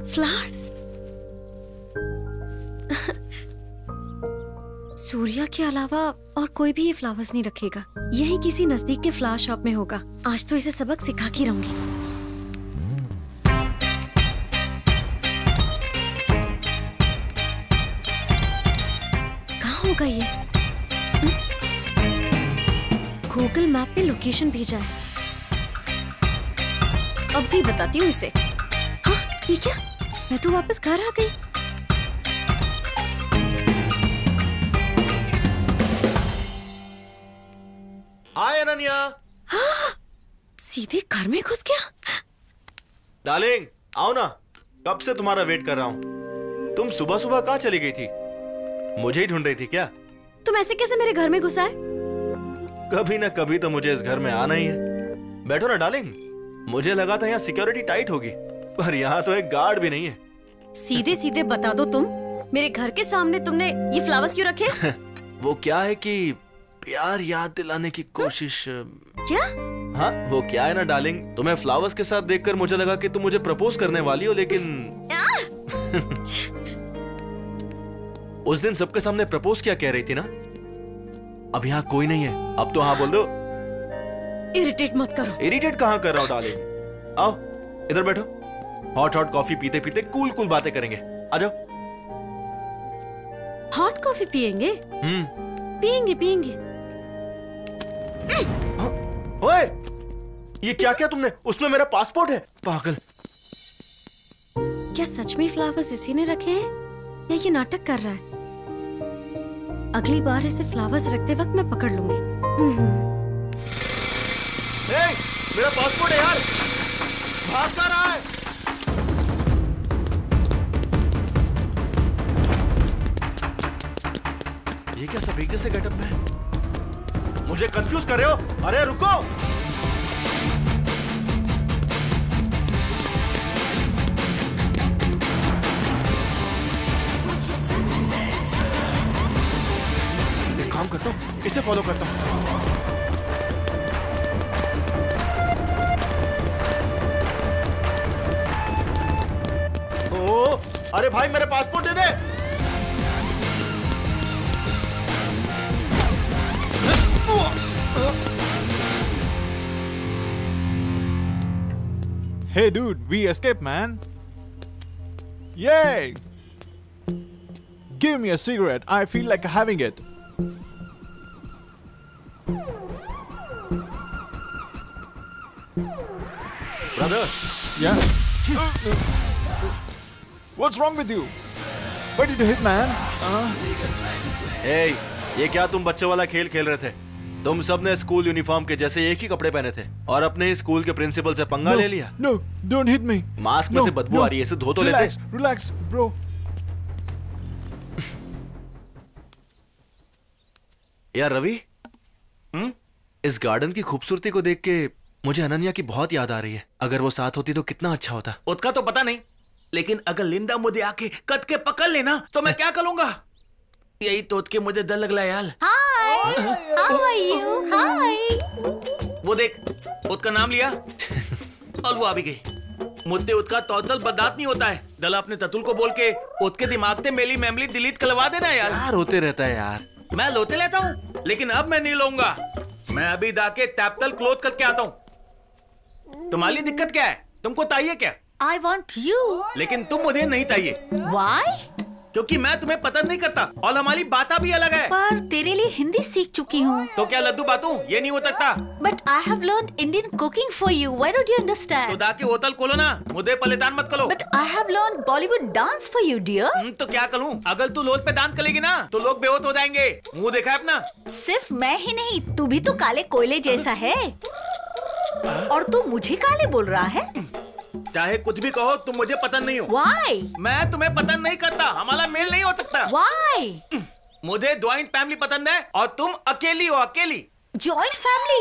Flowers. Surya के अलावा और कोई भी ये फ्लावर्स नहीं रखेगा। यही किसी नजदीक के फ्लावर शॉप में होगा। आज तो इसे सबक सिखा के रहूंगी। होगा ये? गूगल मैप पे लोकेशन भेजा है, अब भी बताती हूँ इसे। हाँ, ये क्या? मैं तो वापस घर आ गई। हाय अनन्या। हाँ, सीधे घर में घुस गया। डार्लिंग आओ ना, कब से तुम्हारा वेट कर रहा हूँ। तुम सुबह सुबह कहाँ चली गई थी? मुझे ही ढूंढ रही थी क्या? तुम ऐसे कैसे मेरे घर में घुसा है? कभी ना कभी तो मुझे इस घर में आना ही है। बैठो ना डार्लिंग। मुझे लगा था यहाँ सिक्योरिटी टाइट होगी, पर यहाँ तो एक गार्ड भी नहीं है। सीधे सीधे बता दो, तुम मेरे घर के सामने तुमने ये फ्लावर्स क्यों रखे? वो क्या है कि प्यार याद दिलाने की कोशिश। क्या? हाँ, वो क्या है ना डार्लिंग, तुम्हें फ्लावर्स के साथ देखकर मुझे लगा कि तुम मुझे प्रपोज करने वाली हो, लेकिन उस दिन सबके सामने प्रपोज क्या कह रही थी ना। अब यहाँ कोई नहीं है, अब तो हाँ बोल दो। इरिटेट मत करो। इरिटेट कहाँ कर रहा हूँ डार्लिंग। आओ इधर बैठो, हॉट हॉट कॉफी पीते पीते कूल कूल बातें करेंगे। आ जाओ। हॉट कॉफी पियेंगे? पियेंगे पियेंगे। ओए, ये क्या किया तुमने? उसमें मेरा पासपोर्ट है। पागल। क्या सच में फ्लावर्स इसी ने रखे हैं या ये नाटक कर रहा है? अगली बार इसे फ्लावर्स रखते वक्त मैं पकड़ लूंगी। मेरा पासपोर्ट है यार, भाग कर रहा है। ये क्या सब एक जैसे गेटअप में है? मुझे कंफ्यूज कर रहे हो? अरे रुको। एक काम करता हूँ, इसे फॉलो करता हूँ। अरे भाई मेरे passport they they. Hey dude, we escaped, man. Yay! Give me a cigarette. I feel like having it. Brother. Yeah. What's wrong with you? Why did you hit, man? Hey, ये क्या तुम बच्चों वाला खेल खेल रहे थे? तुम सबने स्कूल यूनिफॉर्म के जैसे एक ही कपड़े पहने थे और अपने स्कूल के प्रिंसिपल से पंगा ले लिया। No, don't hit me. Mask में से बदबू आ रही है, इसे धो तो लेते। Relax, bro. यार रवि, इस गार्डन की खूबसूरती को देख के मुझे अनन्या की बहुत याद आ रही है। अगर वो साथ होती तो कितना अच्छा होता। उसका तो पता नहीं, लेकिन अगर लिंदा मुझे आके कद के पकड़ लेना तो मैं क्या करूंगा? यही सोच के मुझे डर लग रहा है यार। हाय, हाउ आर यू? हाय। वो देख, उसका नाम लिया और वो आ भी गई। मुझे उसका टोटल बर्दाश्त नहीं होता है। दला अपने ततुल को बोल के उसके दिमाग से मेरी मेमोरी डिलीट करवा देना यार। यार होते रहता है यार। मैं लोते लेता हूँ, लेकिन अब मैं नहीं लूंगा। मैं अभी जाके टैपतल क्लोज करके आता हूँ। तुम्हारी दिक्कत क्या है? तुमको चाहिए क्या? I want you. लेकिन तुम मुझे नहीं चाहिए। Why? क्योंकि मैं तुम्हें पसंद नहीं करता और हमारी बातें भी अलग है। पर तेरे लिए हिंदी सीख चुकी हूँ। तो क्या लड्डू बातू? ये नहीं हो सकता। But I have learned Indian cooking for you. Why don't you understand? तो जाके होटल खोलो ना, मुझे परेशान मत करो। But I have learned Bollywood dance for you, dear. तो क्या करूँ? अगर तू लोज पे डांस करेगी ना, तो लोग बेहोश हो जाएंगे। मुंह देखा है अपना? सिर्फ मैं ही नहीं, तू भी तो काले कोयले जैसा है। और तू मुझे काले बोल रहा है? चाहे कुछ भी कहो, तुम मुझे पसंद नहीं हो। Why? मैं तुम्हें पसंद नहीं करता, हमारा मेल नहीं हो सकता। Why? मुझे जॉइंट फैमिली पसंद है और तुम अकेली हो, अकेली। Joint family?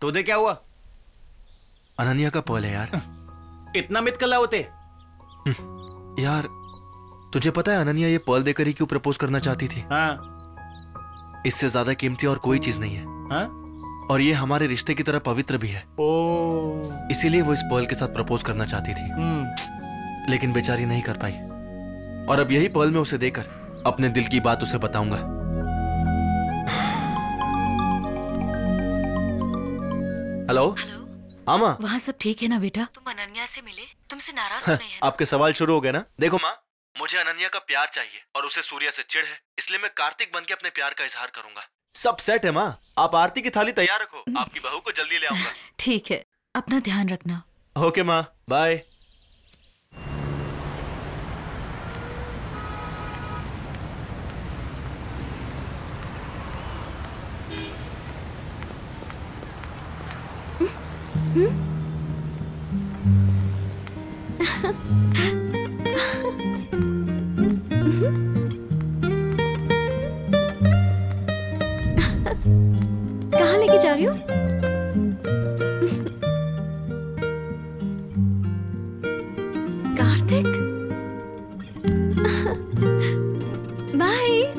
तुझे क्या हुआ? अनन्या का पॉल है यार। इतना मित कला होते यार, तुझे पता है अनन्या ये पर्ल देकर ही क्यों प्रपोज करना चाहती थी? हाँ। इससे ज्यादा कीमती और कोई चीज नहीं है। हाँ? और ये हमारे रिश्ते की तरह पवित्र भी है। इसीलिए वो इस पर्ल के साथ प्रपोज करना चाहती थी, लेकिन बेचारी नहीं कर पाई। और अब यही पर्ल में उसे देकर अपने दिल की बात उसे बताऊंगा। हेलो। हाँ माँ। वहाँ सब ठीक है ना बेटा? तुम अनन्या से मिले? तुमसे नाराज तो नहीं है? आपके सवाल शुरू हो गए ना? देखो माँ, मुझे अनन्या का प्यार चाहिए और उसे सूर्या से चिढ़ है, इसलिए मैं कार्तिक बनके अपने प्यार का इजहार करूंगा। सब सेट है माँ, आप आरती की थाली तैयार रखो, आपकी बहू को जल्दी ले आऊंगा। ठीक है, अपना ध्यान रखना। ओके माँ, बाय। कहाँ लेके जा रही हो? कार्तिक, बाय।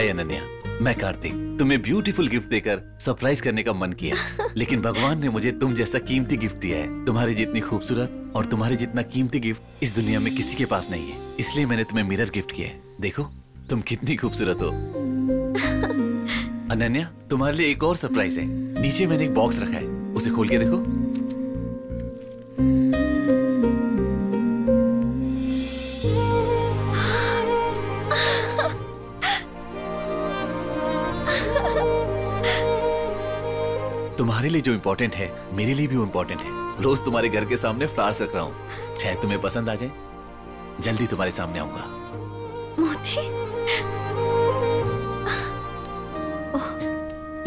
हाय अनन्या, मैं कार्तिक। तुम्हें ब्यूटीफुल गिफ्ट देकर सरप्राइज करने का मन किया, लेकिन भगवान ने मुझे तुम जैसा कीमती गिफ्ट दिया है। तुम्हारी जितनी खूबसूरत और तुम्हारे जितना कीमती गिफ्ट इस दुनिया में किसी के पास नहीं है, इसलिए मैंने तुम्हें मिरर गिफ्ट किया है। देखो तुम कितनी खूबसूरत हो। अनन्या, तुम्हारे लिए एक और सरप्राइज है। नीचे मैंने एक बॉक्स रखा है, उसे खोल के देखो। तुम्हारे लिए जो इम्पोर्टेंट है मेरे लिए भी वो इम्पोर्टेंट है। रोज तुम्हारे घर के सामने फ्लावर्स रख रहा हूँ, शायद तुम्हें पसंद आ जाए। जल्दी तुम्हारे सामने आऊंगा। मोती,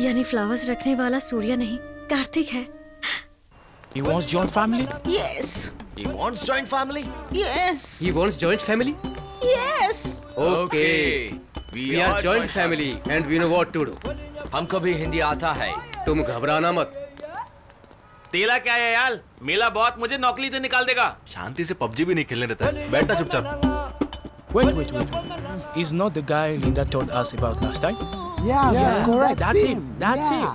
यानी फ्लावर्स रखने वाला सूर्या नहीं कार्तिक है। He wants joint family? Yes. He wants joint family? Yes. He wants joint family? Yes. Okay. We are joint family and we know what to do. हमको भी हिंदी आता है, तुम घबराना मत। तेला क्या है यार, मेला बहुत मुझे नौकरी से निकाल देगा। शांति से पबजी भी नहीं खेलने देता है। बैठना चुपचाप। Wait. He's not the guy Linda told us about last time? Yeah, correct. That's him. That's him.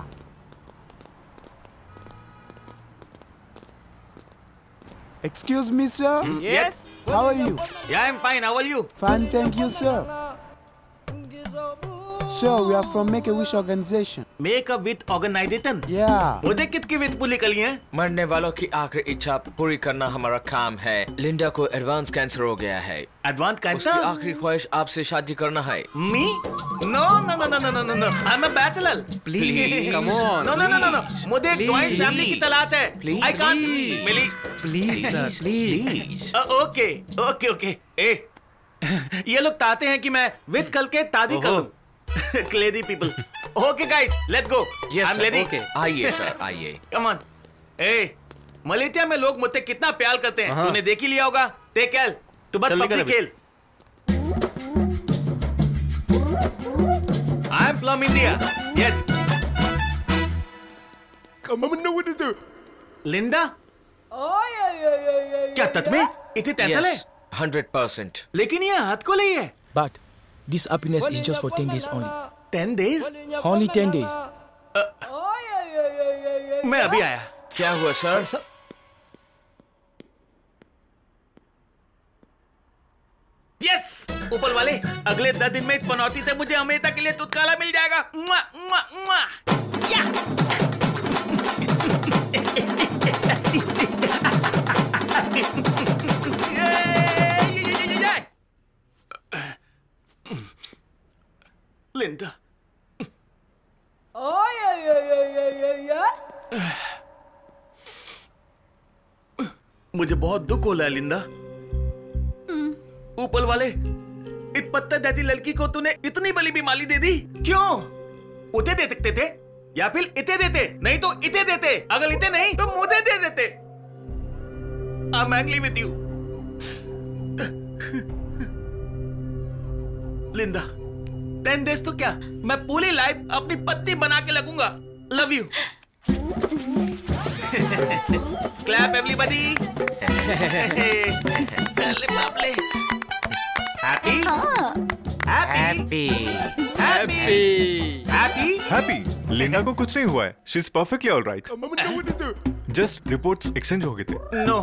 Excuse me, sir. Yes. How are you? Yeah, I'm fine. How are you? Fine, thank you, sir. Sir, we are from Make a Wish organization. Make a Wish organization? Yeah. मुझे कितनी wish पूरी करनी है? मरने वालों की आखिरी इच्छा पूरी करना हमारा काम है। लिंडा को एडवांस कैंसर हो गया है। Advance cancer? उसकी आखिरी ख्वाहिश आपसे शादी करना है। Me? No. I'm a bachelor. Please, come on. No. मुझे एक joint family की तलाश है। I can't. Milli. Please, sir, please. Okay. ये लोग चाहते हैं कि मैं विद कल के शादी करूं। Crazy people. Okay guys, let's go. Yes, I'm ready. okay. आइए सर, आइए। Come on. मलेशिया में लोग मुझसे कितना प्यार करते हैं, तूने देख ही लिया होगा। Take care. तू बस पबजी खेल। I'm from India. Yes. Come on, what is it? Linda? क्या सच में? इतनी तैंतल है? 100%. लेकिन ये हाथ को नहीं है। But this happiness is just for 10 days only. 10 days? Only 10 days. मैं अभी आया। क्या हुआ सर? यस, ऊपर वाले अगले 10 दिन में इस पनौती से मुझे हमेशा के लिए छुटकारा मिल जाएगा। मुआ, मुआ, मुआ। या। लिंडा। मुझे बहुत दुख हो रहा है लिंडा। ऊपर वाले इस पत्थर जैसी लड़की को तूने इतनी बड़ी बीमारी दे दी, क्यों? उसे दे सकते थे या फिर इते देते, नहीं तो इते देते। अगर इते नहीं तो मुझे दे देते। I'm angry with you. Linda, 10 days तो क्या, मैं पूरी लाइफ अपनी पत्नी बना के लगूंगा। Love you. Clap everybody. Happy. Linda को कुछ नहीं हुआ है। She is perfectly alright. Just reports exchange हो गए थे। नो,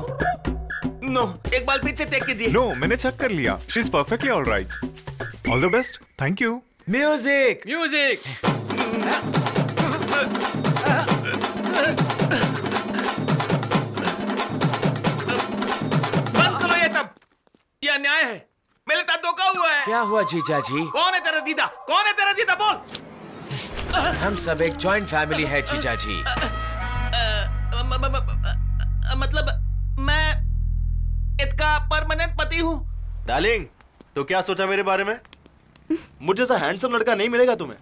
एक बार फिर से चेक कीजिए। नो, मैंने चेक कर लिया। She is perfectly alright. All the best. Thank you. Music. बंद करो ये तब। ये अन्याय है। मेरे साथ धोखा हुआ है। क्या हुआ जीजा जी? कौन है तेरा दीदा? बोल। हम सब एक जॉइंट फैमिली है जीजा जी। मतलब मैं इसका परमानेंट पति हूँ। डार्लिंग, तो क्या सोचा मेरे बारे में? मुझे जैसा हैंडसम लड़का नहीं मिलेगा तुम्हें।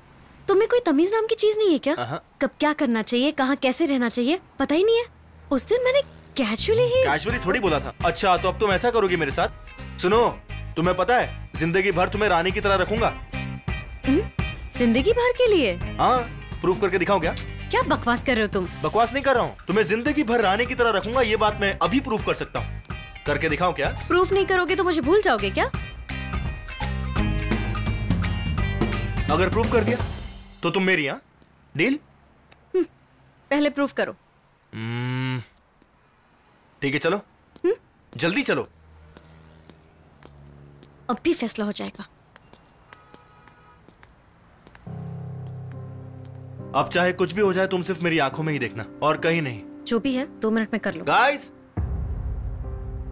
तुम्हें कोई तमीज नाम की चीज नहीं है क्या? कब क्या करना चाहिए, कहाँ कैसे रहना चाहिए, पता ही नहीं है। उस दिन मैंने कैजुअली थोड़ी बोला था। अच्छा, तो अब तुम ऐसा करोगी मेरे साथ? सुनो, तुम्हें पता है जिंदगी भर तुम्हें रानी की तरह रखूंगा। जिंदगी भर के लिए? हाँ, प्रूफ करके दिखाऊं क्या? क्या बकवास कर रहे हो तुम? बकवास नहीं कर रहा हूँ। तुम्हें जिंदगी भर रानी की तरह रखूंगा, ये बात मैं अभी प्रूफ कर सकता हूँ। करके दिखाऊं क्या? प्रूफ नहीं करोगे तो मुझे भूल जाओगे क्या? अगर प्रूफ कर दिया तो तुम मेरी, हाँ? डील? पहले प्रूफ करो। ठीक है, चलो। जल्दी चलो। अब भी फैसला हो जाएगा। अब चाहे कुछ भी हो जाए, तुम सिर्फ मेरी आंखों में ही देखना और कहीं नहीं। जो भी है 2 मिनट में कर लो। Guys,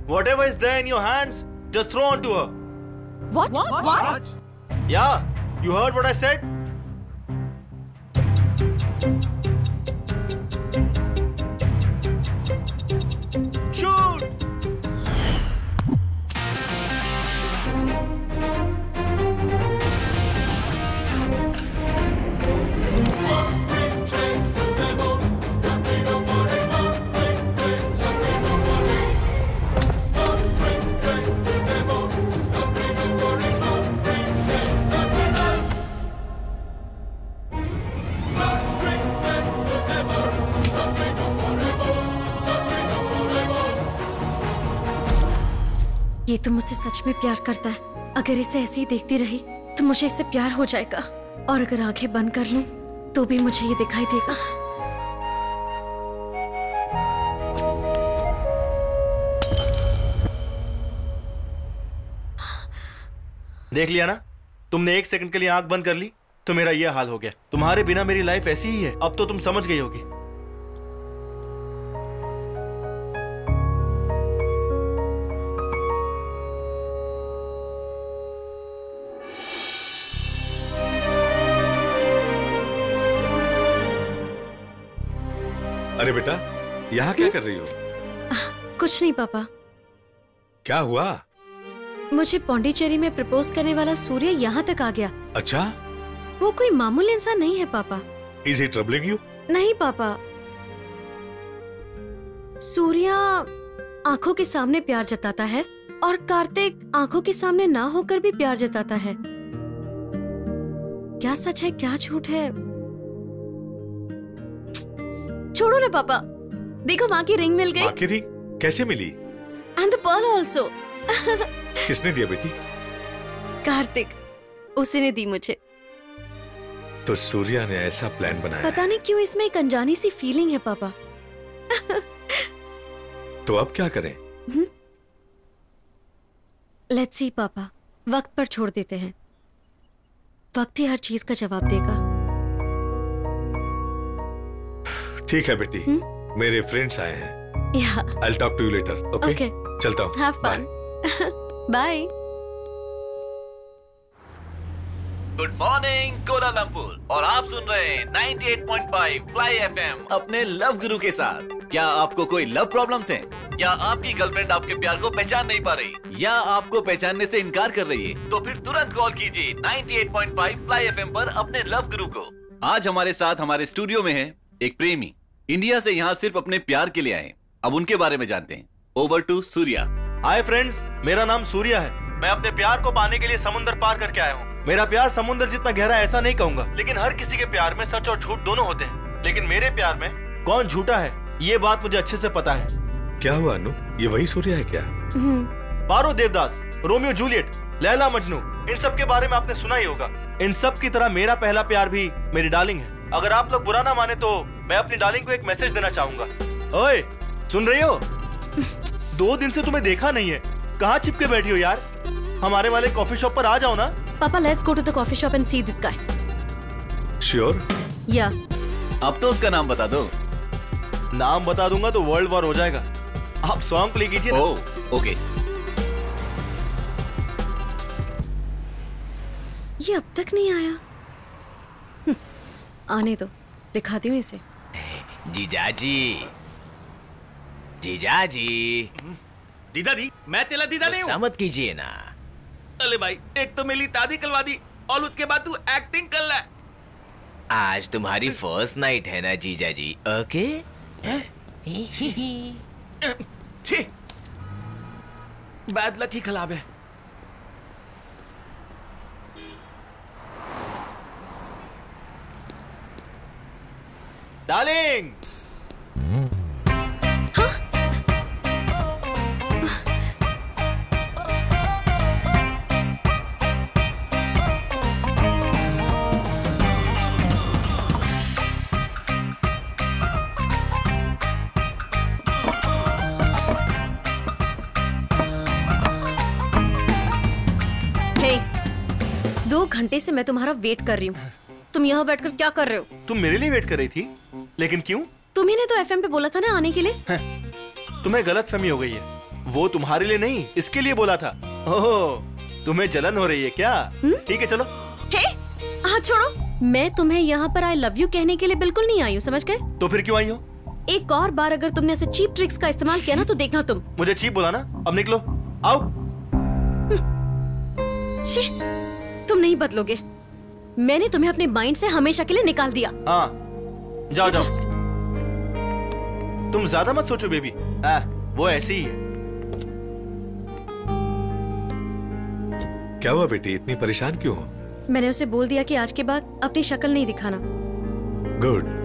whatever is there in your hands, just throw onto her. What? Yeah, you heard what I said? Shoot! ये तो मुझसे सच में प्यार करता है। अगर इसे ऐसे ही देखती रही तो मुझे इससे प्यार हो जाएगा, और अगर आंखें बंद कर लूं तो भी मुझे ये दिखाई देगा। देख लिया ना, तुमने 1 सेकंड के लिए आंख बंद कर ली तो मेरा ये हाल हो गया। तुम्हारे बिना मेरी लाइफ ऐसी ही है, अब तो तुम समझ गई होगी। अरे बेटा, यहाँ क्या कर रही हो? कुछ नहीं पापा। क्या हुआ? मुझे पौंडीचेरी में प्रपोज करने वाला सूर्य यहाँ तक आ गया। अच्छा? वो कोई मामूली इंसान नहीं है पापा। Is he troubling you? नहीं पापा, सूर्या आंखों के सामने प्यार जताता है और कार्तिक आंखों के सामने ना होकर भी प्यार जताता है। क्या सच है क्या झूठ है, छोड़ो ना पापा। देखो माँ की रिंग मिल गई। माँ की रिंग कैसे मिली? And the pearl also. किसने दिया बेटी? कार्तिक, उसी ने दी मुझे। तो सूर्या ने ऐसा प्लान बनाया। पता नहीं क्यों इसमें एक अनजानी सी फीलिंग है पापा। तो अब क्या करें? लेट्स सी पापा, वक्त पर छोड़ देते हैं। वक्त ही हर चीज का जवाब देगा। ठीक है बेटी, मेरे फ्रेंड्स आए हैं। I'll talk to you later, okay? Okay. चलता हूँ। Have fun. Bye. Good morning Kuala Lumpur, और आप सुन रहे हैं 98.5 फ्लाई एफएम अपने लव गुरु के साथ। क्या आपको कोई लव प्रॉब्लम्स हैं? क्या आपकी गर्लफ्रेंड आपके प्यार को पहचान नहीं पा रही, या आपको पहचानने से इनकार कर रही है? तो फिर तुरंत कॉल कीजिए 98.5 फ्लाई एफएम पर अपने लव गुरु को। आज हमारे साथ हमारे स्टूडियो में है एक प्रेमी, इंडिया से यहाँ सिर्फ अपने प्यार के लिए आए। अब उनके बारे में जानते हैं। Over to Surya. Hi friends, मेरा नाम सूर्या है। मैं अपने प्यार को पाने के लिए समुद्र पार करके आया हूँ। मेरा प्यार समुद्र जितना गहरा ऐसा नहीं कहूंगा, लेकिन हर किसी के प्यार में सच और झूठ दोनों होते हैं। लेकिन मेरे प्यार में कौन झूठा है ये बात मुझे अच्छे से पता है। क्या हुआ अनु, ये वही सूर्या है क्या? पारो देवदास, रोमियो जूलियट, लैला मजनू, इन सब के बारे में आपने सुना ही होगा। इन सब की तरह मेरा पहला प्यार भी मेरी डार्लिंग है। अगर आप लोग बुरा ना माने तो मैं अपनी डार्लिंग को एक मैसेज देना चाहूंगा। ओए, सुन रही हो? 2 दिन से तुम्हें देखा नहीं है, कहाँ चिपके बैठी हो यार? हमारे वाले कॉफी शॉप पर आ जाओ ना। पापा, let's go to the coffee shop and see this guy. Sure? Yeah. अब तो उसका नाम बता दो। नाम बता दूंगा तो वर्ल्ड वॉर हो जाएगा। आप सॉन्ग प्ले कीजिए। ओह, ओके। ये अब तक नहीं आया। आने दो, दिखाती हूँ इसे। जीजाजी, जीजाजी। दीदा दी, मैं तेरा दीदा नहीं हूँ। मत कीजिए ना। अरे भाई, एक तो मेरी दादी करवा दी और उसके बाद तू एक्टिंग कर रहा है। आज तुम्हारी फर्स्ट नाइट है ना जीजाजी, ओके? छी, बैड लक ही खराब है। डार्लिंग। घंटे से मैं तुम्हारा वेट कर रही हूँ। तुम यहाँ बैठकर क्या कर रहे हो? तुम मेरे लिए वेट कर रही थी, लेकिन क्यों? तुम्ही ने तो एफएम पे बोला था ना आने के लिए। तुम्हें गलतफहमी हो गई है। वो तुम्हारे लिए नहीं, इसके लिए बोला था। ओह, तुम्हें जलन हो रही है क्या? ठीक है चलो। हे, हाथ छोड़ो। मैं तुम्हें यहाँ पर आई लव यू कहने के लिए बिल्कुल नहीं आई हूँ, समझ गए? तो फिर क्यों आई हो? एक और बार अगर तुमने ऐसे चीप ट्रिक्स का इस्तेमाल किया ना तो देखना तुम। मुझे चीप बोला ना, अब निकलो, आओ। तुम नहीं बदलोगे। मैंने तुम्हें अपने माइंड से हमेशा के लिए निकाल दिया। हाँ, जाओ जाओ। तुम ज्यादा मत सोचो बेबी, वो ऐसी ही है। क्या हुआ बेटी, इतनी परेशान क्यों हो? मैंने उसे बोल दिया कि आज के बाद अपनी शक्ल नहीं दिखाना। Good.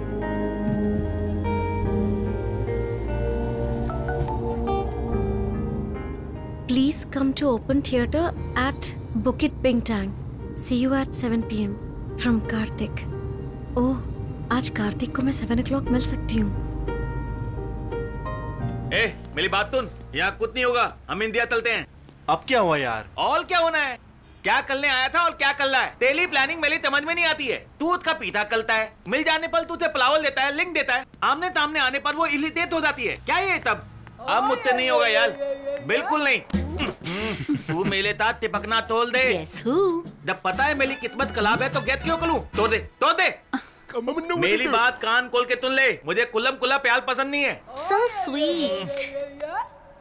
Please come to Open Theatre at Bukit Bintang. See you at 7 PM from Karthik. ओह, आज कार्तिक को मैं 7 o'clock मिल सकती हूँ। मेरी बात सुन, यहाँ कुछ नहीं होगा, हम इंडिया चलते हैं। अब क्या हुआ यार? और क्या होना है? क्या करने आया था और क्या कर रहा है? तेली प्लानिंग मेरी समझ में नहीं आती है। तू उसका पीछा करता है, मिल जाने पर तुझे प्लावल देता है, लिंक देता है, आमने सामने आने पर वो इरिटेट हो जाती है। क्या ये तब? अब मुझसे नहीं होगा यार, बिल्कुल नहीं। तू मेरे साथ चिपकना तोड़ दे। जब पता है मेरी किस्मत खराब है तो गेट क्यों करूं? तोड़ दे, तोड़ दे। मेरी बात कान खोल के सुन ले, मुझे कुलम कुला प्याल पसंद नहीं है। So sweet.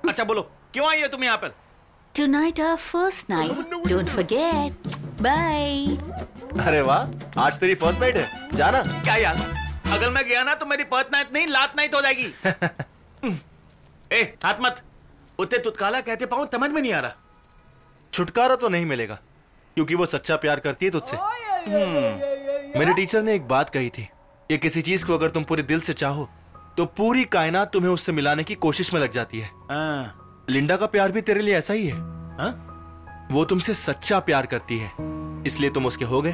अच्छा बोलो, क्यों आई है तुम यहाँ पर? Tonight our first night. Don't forget. Bye. अरे वाह, आज तेरी फर्स्ट नाइट है, जाना। क्या यार, अगर मैं गया ना तो मेरी फर्स्ट नाइट नहीं लात नाइट हो जाएगी। हाथ मत। उसे तुतकाला कहते पाऊं, समझ में नहीं आ रहा। छुटकारा तो नहीं मिलेगा, क्योंकि वो सच्चा प्यार करती है तुझसे। मेरे टीचर ने एक बात कही थी, ये किसी चीज को अगर तुम पूरे दिल से चाहो तो पूरी कायनात तुम्हें उससे मिलाने की कोशिश में लग जाती है। लिंडा का प्यार भी तेरे लिए ऐसा ही है। वो तुमसे सच्चा प्यार करती है, इसलिए तुम उसके हो गए।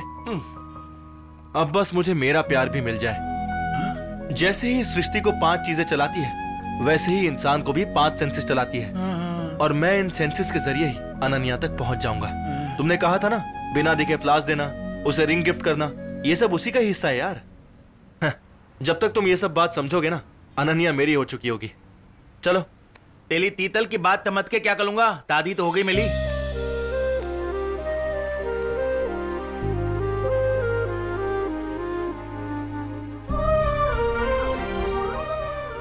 अब बस मुझे मेरा प्यार भी मिल जाए। जैसे ही सृष्टि को 5 चीजें चलाती है, वैसे ही इंसान को भी 5 सेंसेस चलाती है, और मैं इन सेंसेस के जरिए ही अनन्या तक पहुंच जाऊंगा। तुमने कहा था ना, बिना दिखे फ्लावर्स देना, उसे रिंग गिफ्ट करना, ये सब उसी का ही हिस्सा है यार। जब तक तुम ये सब बात समझोगे ना, अनन्या मेरी हो चुकी होगी। चलो। तेली तीतल की बात समझ के क्या करूंगा, दादी तो हो गई मिली।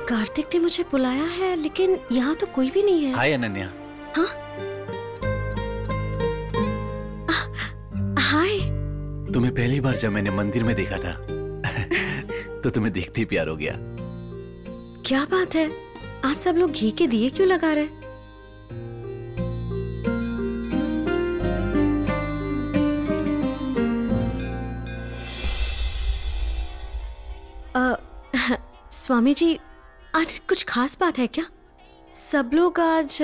कार्तिक ने मुझे बुलाया है, लेकिन यहाँ तो कोई भी नहीं है। हाय अनन्या। हाँ? हाय। तुम्हें पहली बार जब मैंने मंदिर में देखा था तो तुम्हें देखते ही प्यार हो गया। क्या बात है, आज सब लोग घी के दिए क्यों लगा रहे? स्वामी जी, आज कुछ खास बात है क्या? सब लोग आज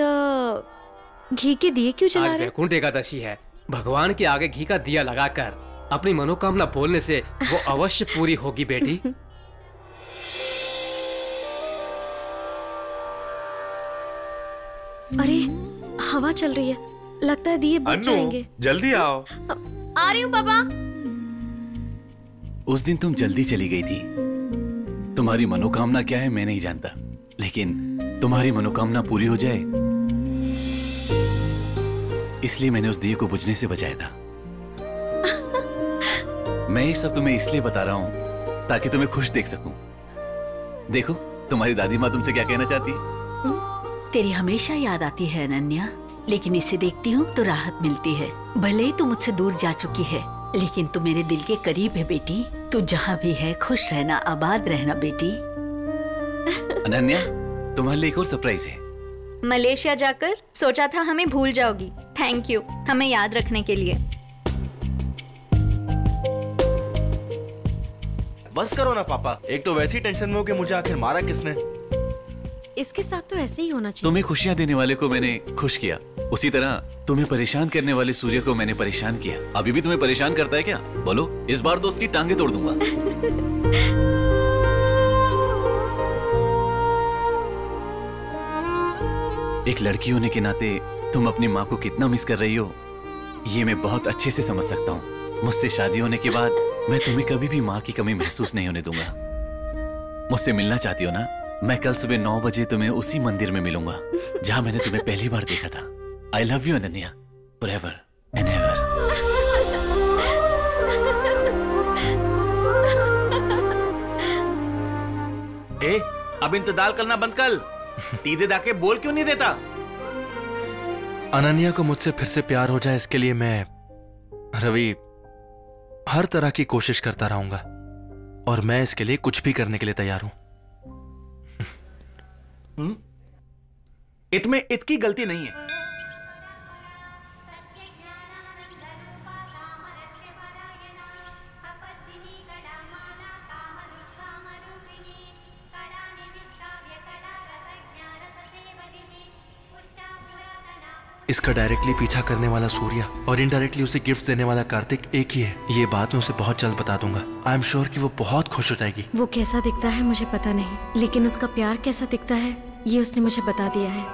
घी के दिए क्यों जला रहे? आज वैकुंठ एकादशी है। भगवान के आगे घी का दिया लगाकर अपनी मनोकामना बोलने से वो अवश्य पूरी होगी बेटी। अरे, हवा चल रही है, लगता है दिए बुझ जाएंगे। जल्दी आओ। आ रही हूँ पापा। उस दिन तुम जल्दी चली गई थी। तुम्हारी मनोकामना क्या है मैं नहीं जानता, लेकिन तुम्हारी मनोकामना पूरी हो जाए इसलिए मैंने उस दिए को बुझने से बचाया था। मैं ये सब तुम्हें इसलिए बता रहा हूं ताकि तुम्हें खुश देख सकूं। देखो, तुम्हारी दादी माँ तुमसे क्या कहना चाहती है। तेरी हमेशा याद आती है अनन्या, लेकिन इसे देखती हूँ तो राहत मिलती है। भले ही तू मुझसे दूर जा चुकी है, लेकिन तू मेरे दिल के करीब है बेटी। तू जहाँ भी है खुश रहना, आबाद रहना बेटी। अनन्या, तुम्हारे लिए एक और सरप्राइज है। मलेशिया जाकर सोचा था हमें भूल जाओगी। थैंक यू हमें याद रखने के लिए। बस करो ना पापा, एक तो वैसी टेंशन में हो कि मुझे आखिर मारा किसने। इसके साथ तो ऐसे ही होना चाहिए। तुम्हें खुशियां देने वाले को मैंने खुश किया, उसी तरह तुम्हें परेशान करने वाले सूर्य को मैंने परेशान किया। अभी भी तुम्हें परेशान करता है क्या? बोलो, इस बार तो उसकी टांगे तोड़ दूंगा। एक लड़की होने के नाते तुम अपनी माँ को कितना मिस कर रही हो, ये मैं बहुत अच्छे से समझ सकता हूँ। मुझसे शादी होने के बाद मैं तुम्हें कभी भी माँ की कमी महसूस नहीं होने दूंगा। मुझसे मिलना चाहती हो ना? मैं कल सुबह 9 बजे तुम्हें उसी मंदिर में मिलूंगा जहां मैंने तुम्हें पहली बार देखा था। I love you Ananya, forever and ever. ए, अब इंतजार करना बंद कर। सीधे जाके बोल क्यों नहीं देता? अनन्या को मुझसे फिर से प्यार हो जाए, इसके लिए मैं रवि हर तरह की कोशिश करता रहूंगा और मैं इसके लिए कुछ भी करने के लिए तैयार हूं। इसमें इतकी गलती नहीं है। इसका डायरेक्टली पीछा करने वाला सूर्या और इनडायरेक्टली उसे गिफ्ट देने वाला कार्तिक एक ही है। ये बात मैं उसे बहुत जल्द बता दूंगा। आई एम श्योर कि वो बहुत खुश हो जाएगी। वो कैसा दिखता है मुझे पता नहीं, लेकिन उसका प्यार कैसा दिखता है ये उसने मुझे बता दिया है।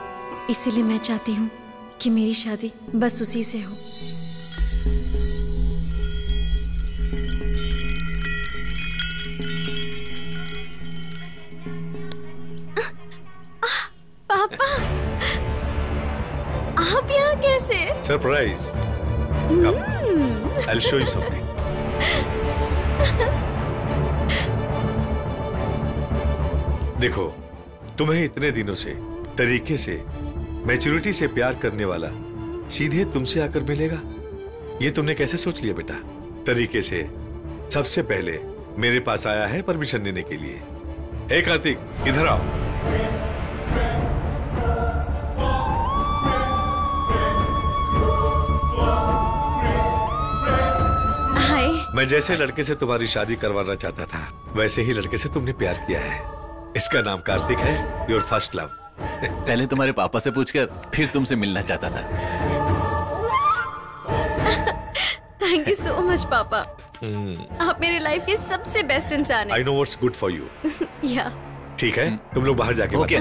इसीलिए मैं चाहती हूँ कि मेरी शादी बस उसी से हो। पापा, आप यहाँ कैसे? Surprise. I'll show you something. देखो, तुम्हें इतने दिनों से तरीके से मैच्योरिटी से प्यार करने वाला सीधे तुमसे आकर मिलेगा, ये तुमने कैसे सोच लिया बेटा? तरीके से सबसे पहले मेरे पास आया है परमिशन लेने के लिए। हे कार्तिक, इधर आओ। हाय। मैं जैसे लड़के से तुम्हारी शादी करवाना चाहता था, वैसे ही लड़के से तुमने प्यार किया है। इसका नाम कार्तिक है, योर फर्स्ट लव। पहले तुम्हारे पापा से पूछकर फिर तुमसे मिलना चाहता था। थैंक यू सो मच पापा। आप मेरे लाइफ के सबसे बेस्ट इंसान हैं। I know what's good for you. या ठीक है, तुम लोग बाहर जाके ओके।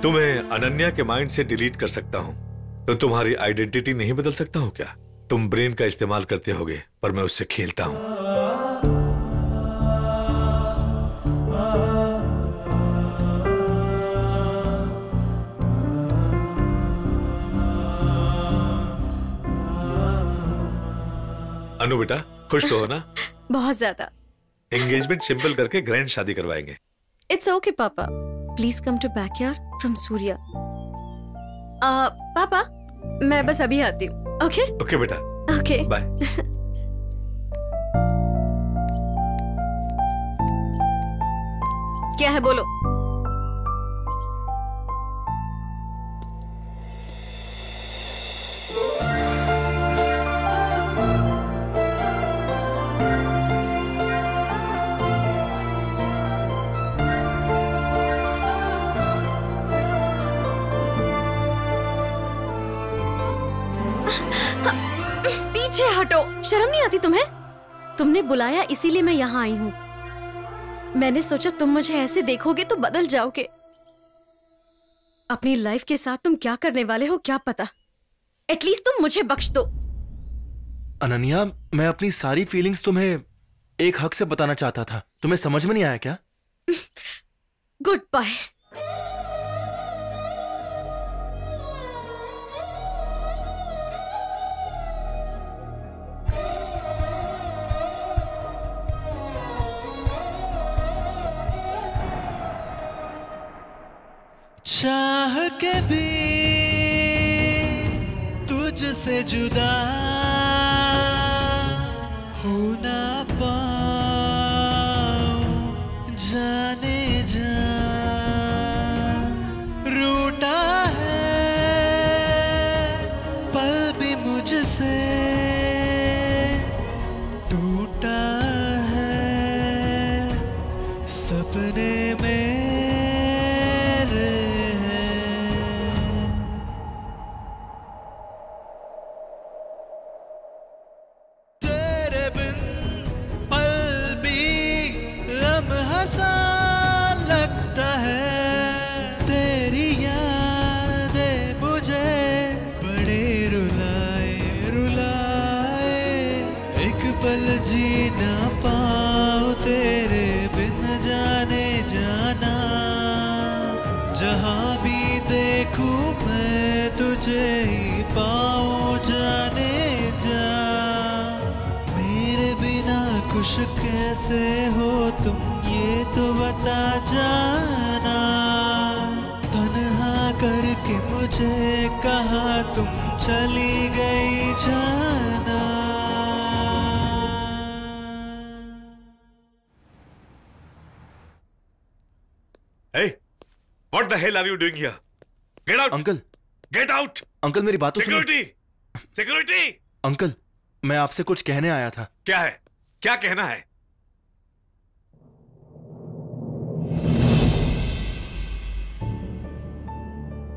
तुम्हें अनन्या के माइंड से डिलीट कर सकता हूं, तो तुम्हारी आइडेंटिटी नहीं बदल सकता हूं क्या? तुम ब्रेन का इस्तेमाल करते होगे, पर मैं उससे खेलता हूं। अनु बेटा, खुश तो हो ना? बहुत ज्यादा। एंगेजमेंट सिंपल करके ग्रैंड शादी करवाएंगे। इट्स ओके पापा, please come to backyard from Surya. पापा, मैं बस अभी आती हूँ। ओके ओके बेटा, ओके बाय। क्या है बोलो? पीछे हटो, शर्म नहीं आती तुम्हें? तुमने बुलाया इसीलिए मैं यहाँ आई हूँ। मैंने सोचा तुम मुझे ऐसे देखोगे तो बदल जाओगे। अपनी लाइफ के साथ तुम क्या करने वाले हो क्या पता। एटलीस्ट तुम मुझे बख्श दो। अनन्या, मैं अपनी सारी फीलिंग्स तुम्हें एक हक से बताना चाहता था, तुम्हें समझ में नहीं आया क्या? Goodbye. चाह के भी तुझसे जुदा हो ना पाऊं, जाने जा रूठा है पल भी मुझसे, टूटा है सपने में। ना पाऊं तेरे बिन जाने जाना, जहाँ भी देखूं मैं तुझे ही पाऊं जाने जा। मेरे बिना खुश कैसे हो तुम ये तो बता जाना, तन्हा करके मुझे कहाँ तुम चली गई जाना। Hey, what the hell are you doing here? Get out! Uncle, Get out! Uncle मेरी बात तो सुनो। Security! Security! अंकल, मैं आपसे कुछ कहने आया था। क्या है? क्या कहना है?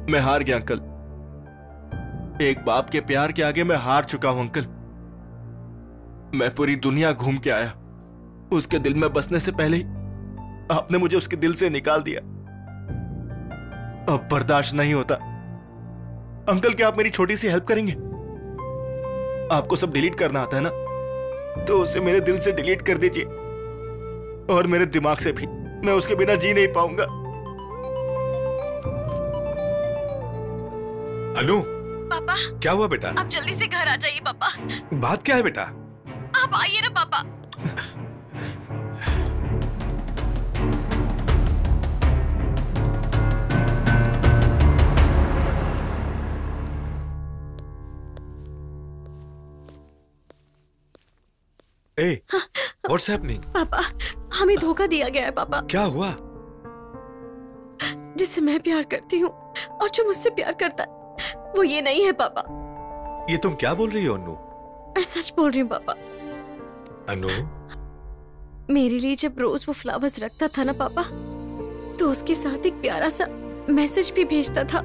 मैं हार गया अंकल। एक बाप के प्यार के आगे मैं हार चुका हूं अंकल। मैं पूरी दुनिया घूम के आया, उसके दिल में बसने से पहले ही आपने मुझे उसके दिल से निकाल दिया। अब बर्दाश्त नहीं होता। अंकल, क्या आप मेरी छोटी सी हेल्प करेंगे? आपको सब डिलीट करना आता है ना, तो उसे मेरे दिल से डिलीट कर दीजिए, और मेरे दिमाग से भी। मैं उसके बिना जी नहीं पाऊंगा। अनु, पापा, क्या हुआ बेटा? आप जल्दी से घर आ जाइए पापा। बात क्या है बेटा? आप आइए ना पापा। Hey, what's happening? पापा, हमें धोखा दिया गया है पापा। क्या हुआ? जिससे मैं प्यार करती हूँ और जो मुझसे प्यार करता है वो ये नहीं है पापा। ये तुम क्या बोल रही हो अनु? मैं सच बोल रही हूँ पापा। अनु, मेरे लिए जब रोज वो फ्लावर्स रखता था ना पापा, तो उसके साथ एक प्यारा सा मैसेज भी भेजता था,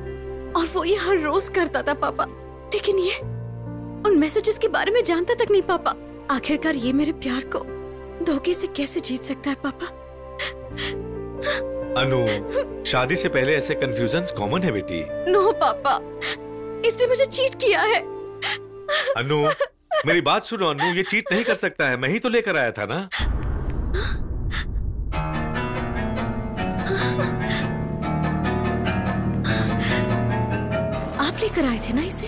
और वो ये हर रोज करता था पापा। लेकिन ये उन मैसेजेस के बारे में जानता तक नहीं पापा। आखिरकार ये मेरे प्यार को धोखे से कैसे जीत सकता है पापा? अनु, शादी से पहले ऐसे कंफ्यूजन्स कॉमन है बेटी। नो पापा, इसने मुझे चीट किया है। अनु, मेरी बात सुनो अनु, ये चीट नहीं कर सकता है, मैं ही तो लेकर आया था ना। आप लेकर आए थे ना इसे?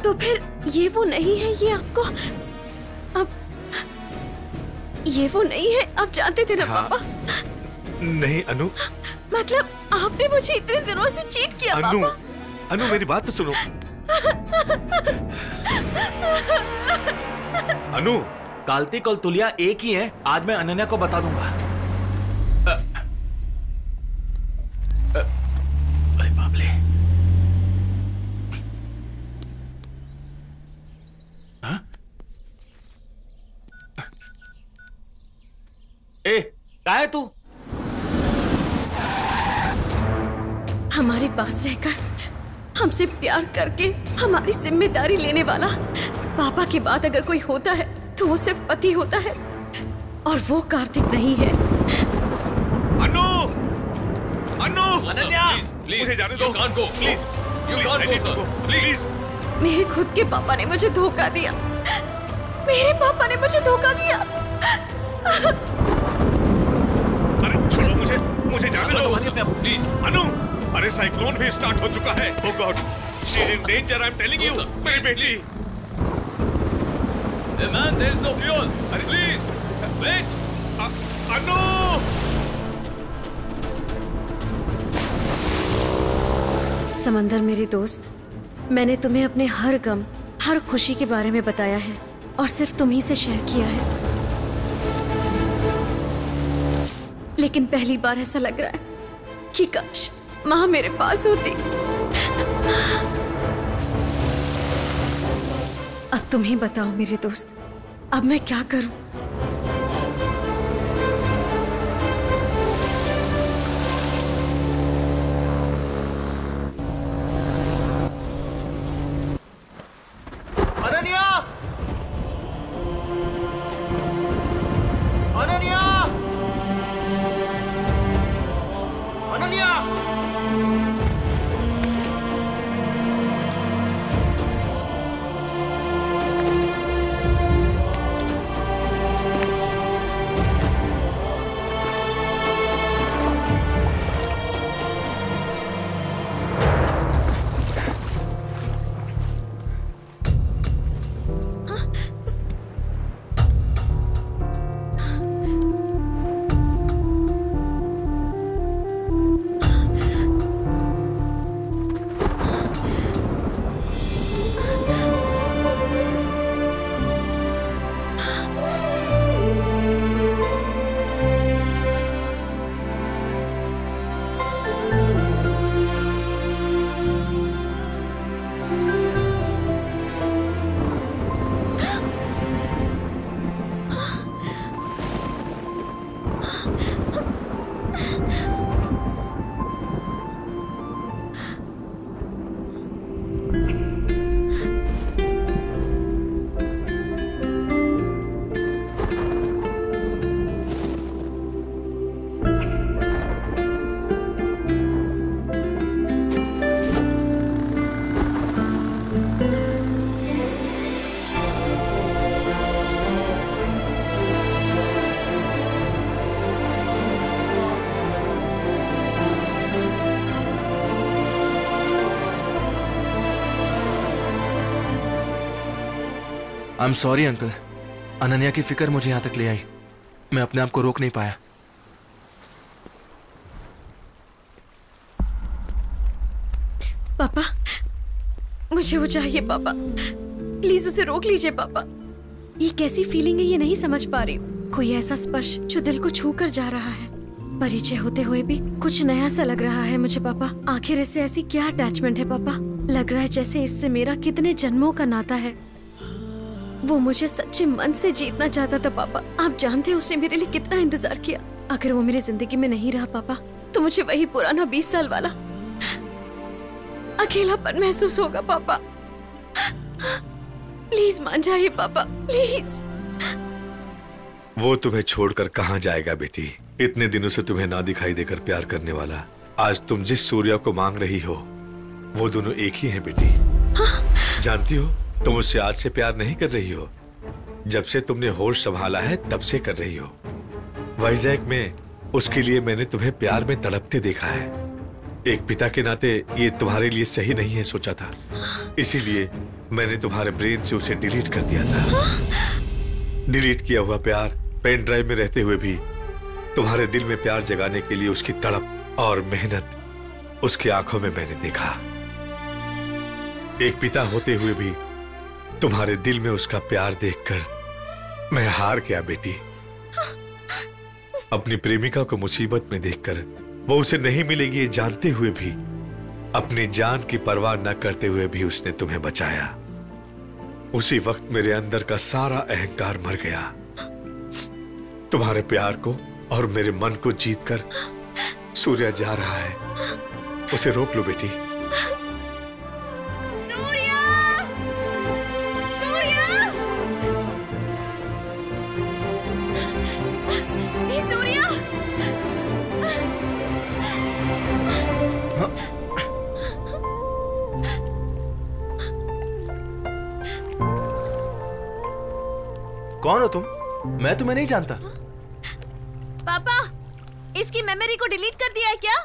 तो फिर ये वो नहीं है, ये आपको अब ये वो नहीं है, आप जानते थे ना पापा? नहीं अनु। मतलब आपने मुझे इतने दिनों से चीट किया अनु, पापा। अनु मेरी बात तो सुनो। अनु, कालती कौतुलिया एक ही है, आज मैं अनन्या को बता दूंगा। अरे बाप ले। ए, क्या है तू? हमारे पास रहकर, हमसे प्यार करके हमारी जिम्मेदारी लेने वाला पापा के बाद अगर कोई होता है तो वो सिर्फ पति होता है, और वो कार्तिक नहीं है। अनु! अनु! अनन्या! मुझे जाने दो। You can't go. Please. You can't go, sir. Please. मेरे खुद के पापा ने मुझे धोखा दिया। मेरे पापा ने मुझे धोखा दिया। अरे छोड़ो मुझे, मुझे जाने दो। प्लीज। अनु, अरे साइक्लोन भी स्टार्ट हो चुका है। Oh God, she is in danger. I'm telling you. मेरी बेटी। Hey man, there is no fuel. Please, wait. अनु! समंदर मेरे दोस्त, मैंने तुम्हें अपने हर गम, हर खुशी के बारे में बताया है, और सिर्फ तुम ही से शेयर किया है। लेकिन पहली बार ऐसा लग रहा है कि काश माँ मेरे पास होती। अब तुम ही बताओ मेरे दोस्त, अब मैं क्या करूं? Ananya! Ananya! Ananya! I am sorry uncle, Ananya की फिक्र मुझे यहाँ तक ले आई, मैं अपने आप को रोक नहीं पाया। पापा, मुझे वो चाहिए पापा, प्लीज उसे रोक लीजिए पापा। ये कैसी फीलिंग है ये नहीं समझ पा रही हूँ। कोई ऐसा स्पर्श जो दिल को छू कर जा रहा है, परिचय होते हुए भी कुछ नया सा लग रहा है मुझे पापा। आखिर इससे ऐसी क्या अटैचमेंट है पापा? लग रहा है जैसे इससे मेरा कितने जन्मों का नाता है। वो मुझे सच्चे मन से जीतना चाहता था पापा। आप जानते हैं उसने मेरे लिए कितना इंतजार किया। अगर वो मेरी जिंदगी में नहीं रहा पापा, तो मुझे वही पुराना 20 साल वाला अकेलापन महसूस होगा पापा। प्लीज मान जाइए पापा, प्लीज। वो तुम्हें छोड़कर कहाँ जाएगा बेटी? इतने दिनों से तुम्हें ना दिखाई देकर प्यार करने वाला, आज तुम जिस सूर्या को मांग रही हो वो दोनों एक ही हैं बेटी। हाँ? जानती हो तुम उससे आज से प्यार नहीं कर रही हो, जब से तुमने होश संभाला है तब से कर रही हो। वाइजैक में उसके लिए मैंने तुम्हें प्यार में तड़पते देखा है। एक पिता के नाते ये तुम्हारे लिए सही नहीं है सोचा था, इसीलिए मैंने तुम्हारे ब्रेन से उसे डिलीट कर दिया था। डिलीट किया हुआ प्यार पेन ड्राइव में रहते हुए भी तुम्हारे दिल में प्यार जगाने के लिए उसकी तड़प और मेहनत उसकी आंखों में मैंने देखा। एक पिता होते हुए भी तुम्हारे दिल में उसका प्यार देखकर मैं हार गया बेटी। अपनी प्रेमिका को मुसीबत में देखकर वो उसे नहीं मिलेगी ये जानते हुए भी, अपनी जान की परवाह न करते हुए भी उसने तुम्हें बचाया। उसी वक्त मेरे अंदर का सारा अहंकार मर गया। तुम्हारे प्यार को और मेरे मन को जीतकर सूर्या जा रहा है, उसे रोक लो बेटी। सूर्या! सूर्या! नहीं सूर्या! कौन हो तुम? मैं तुम्हें नहीं जानता। पापा, इसकी मेमोरी को डिलीट कर दिया है क्या?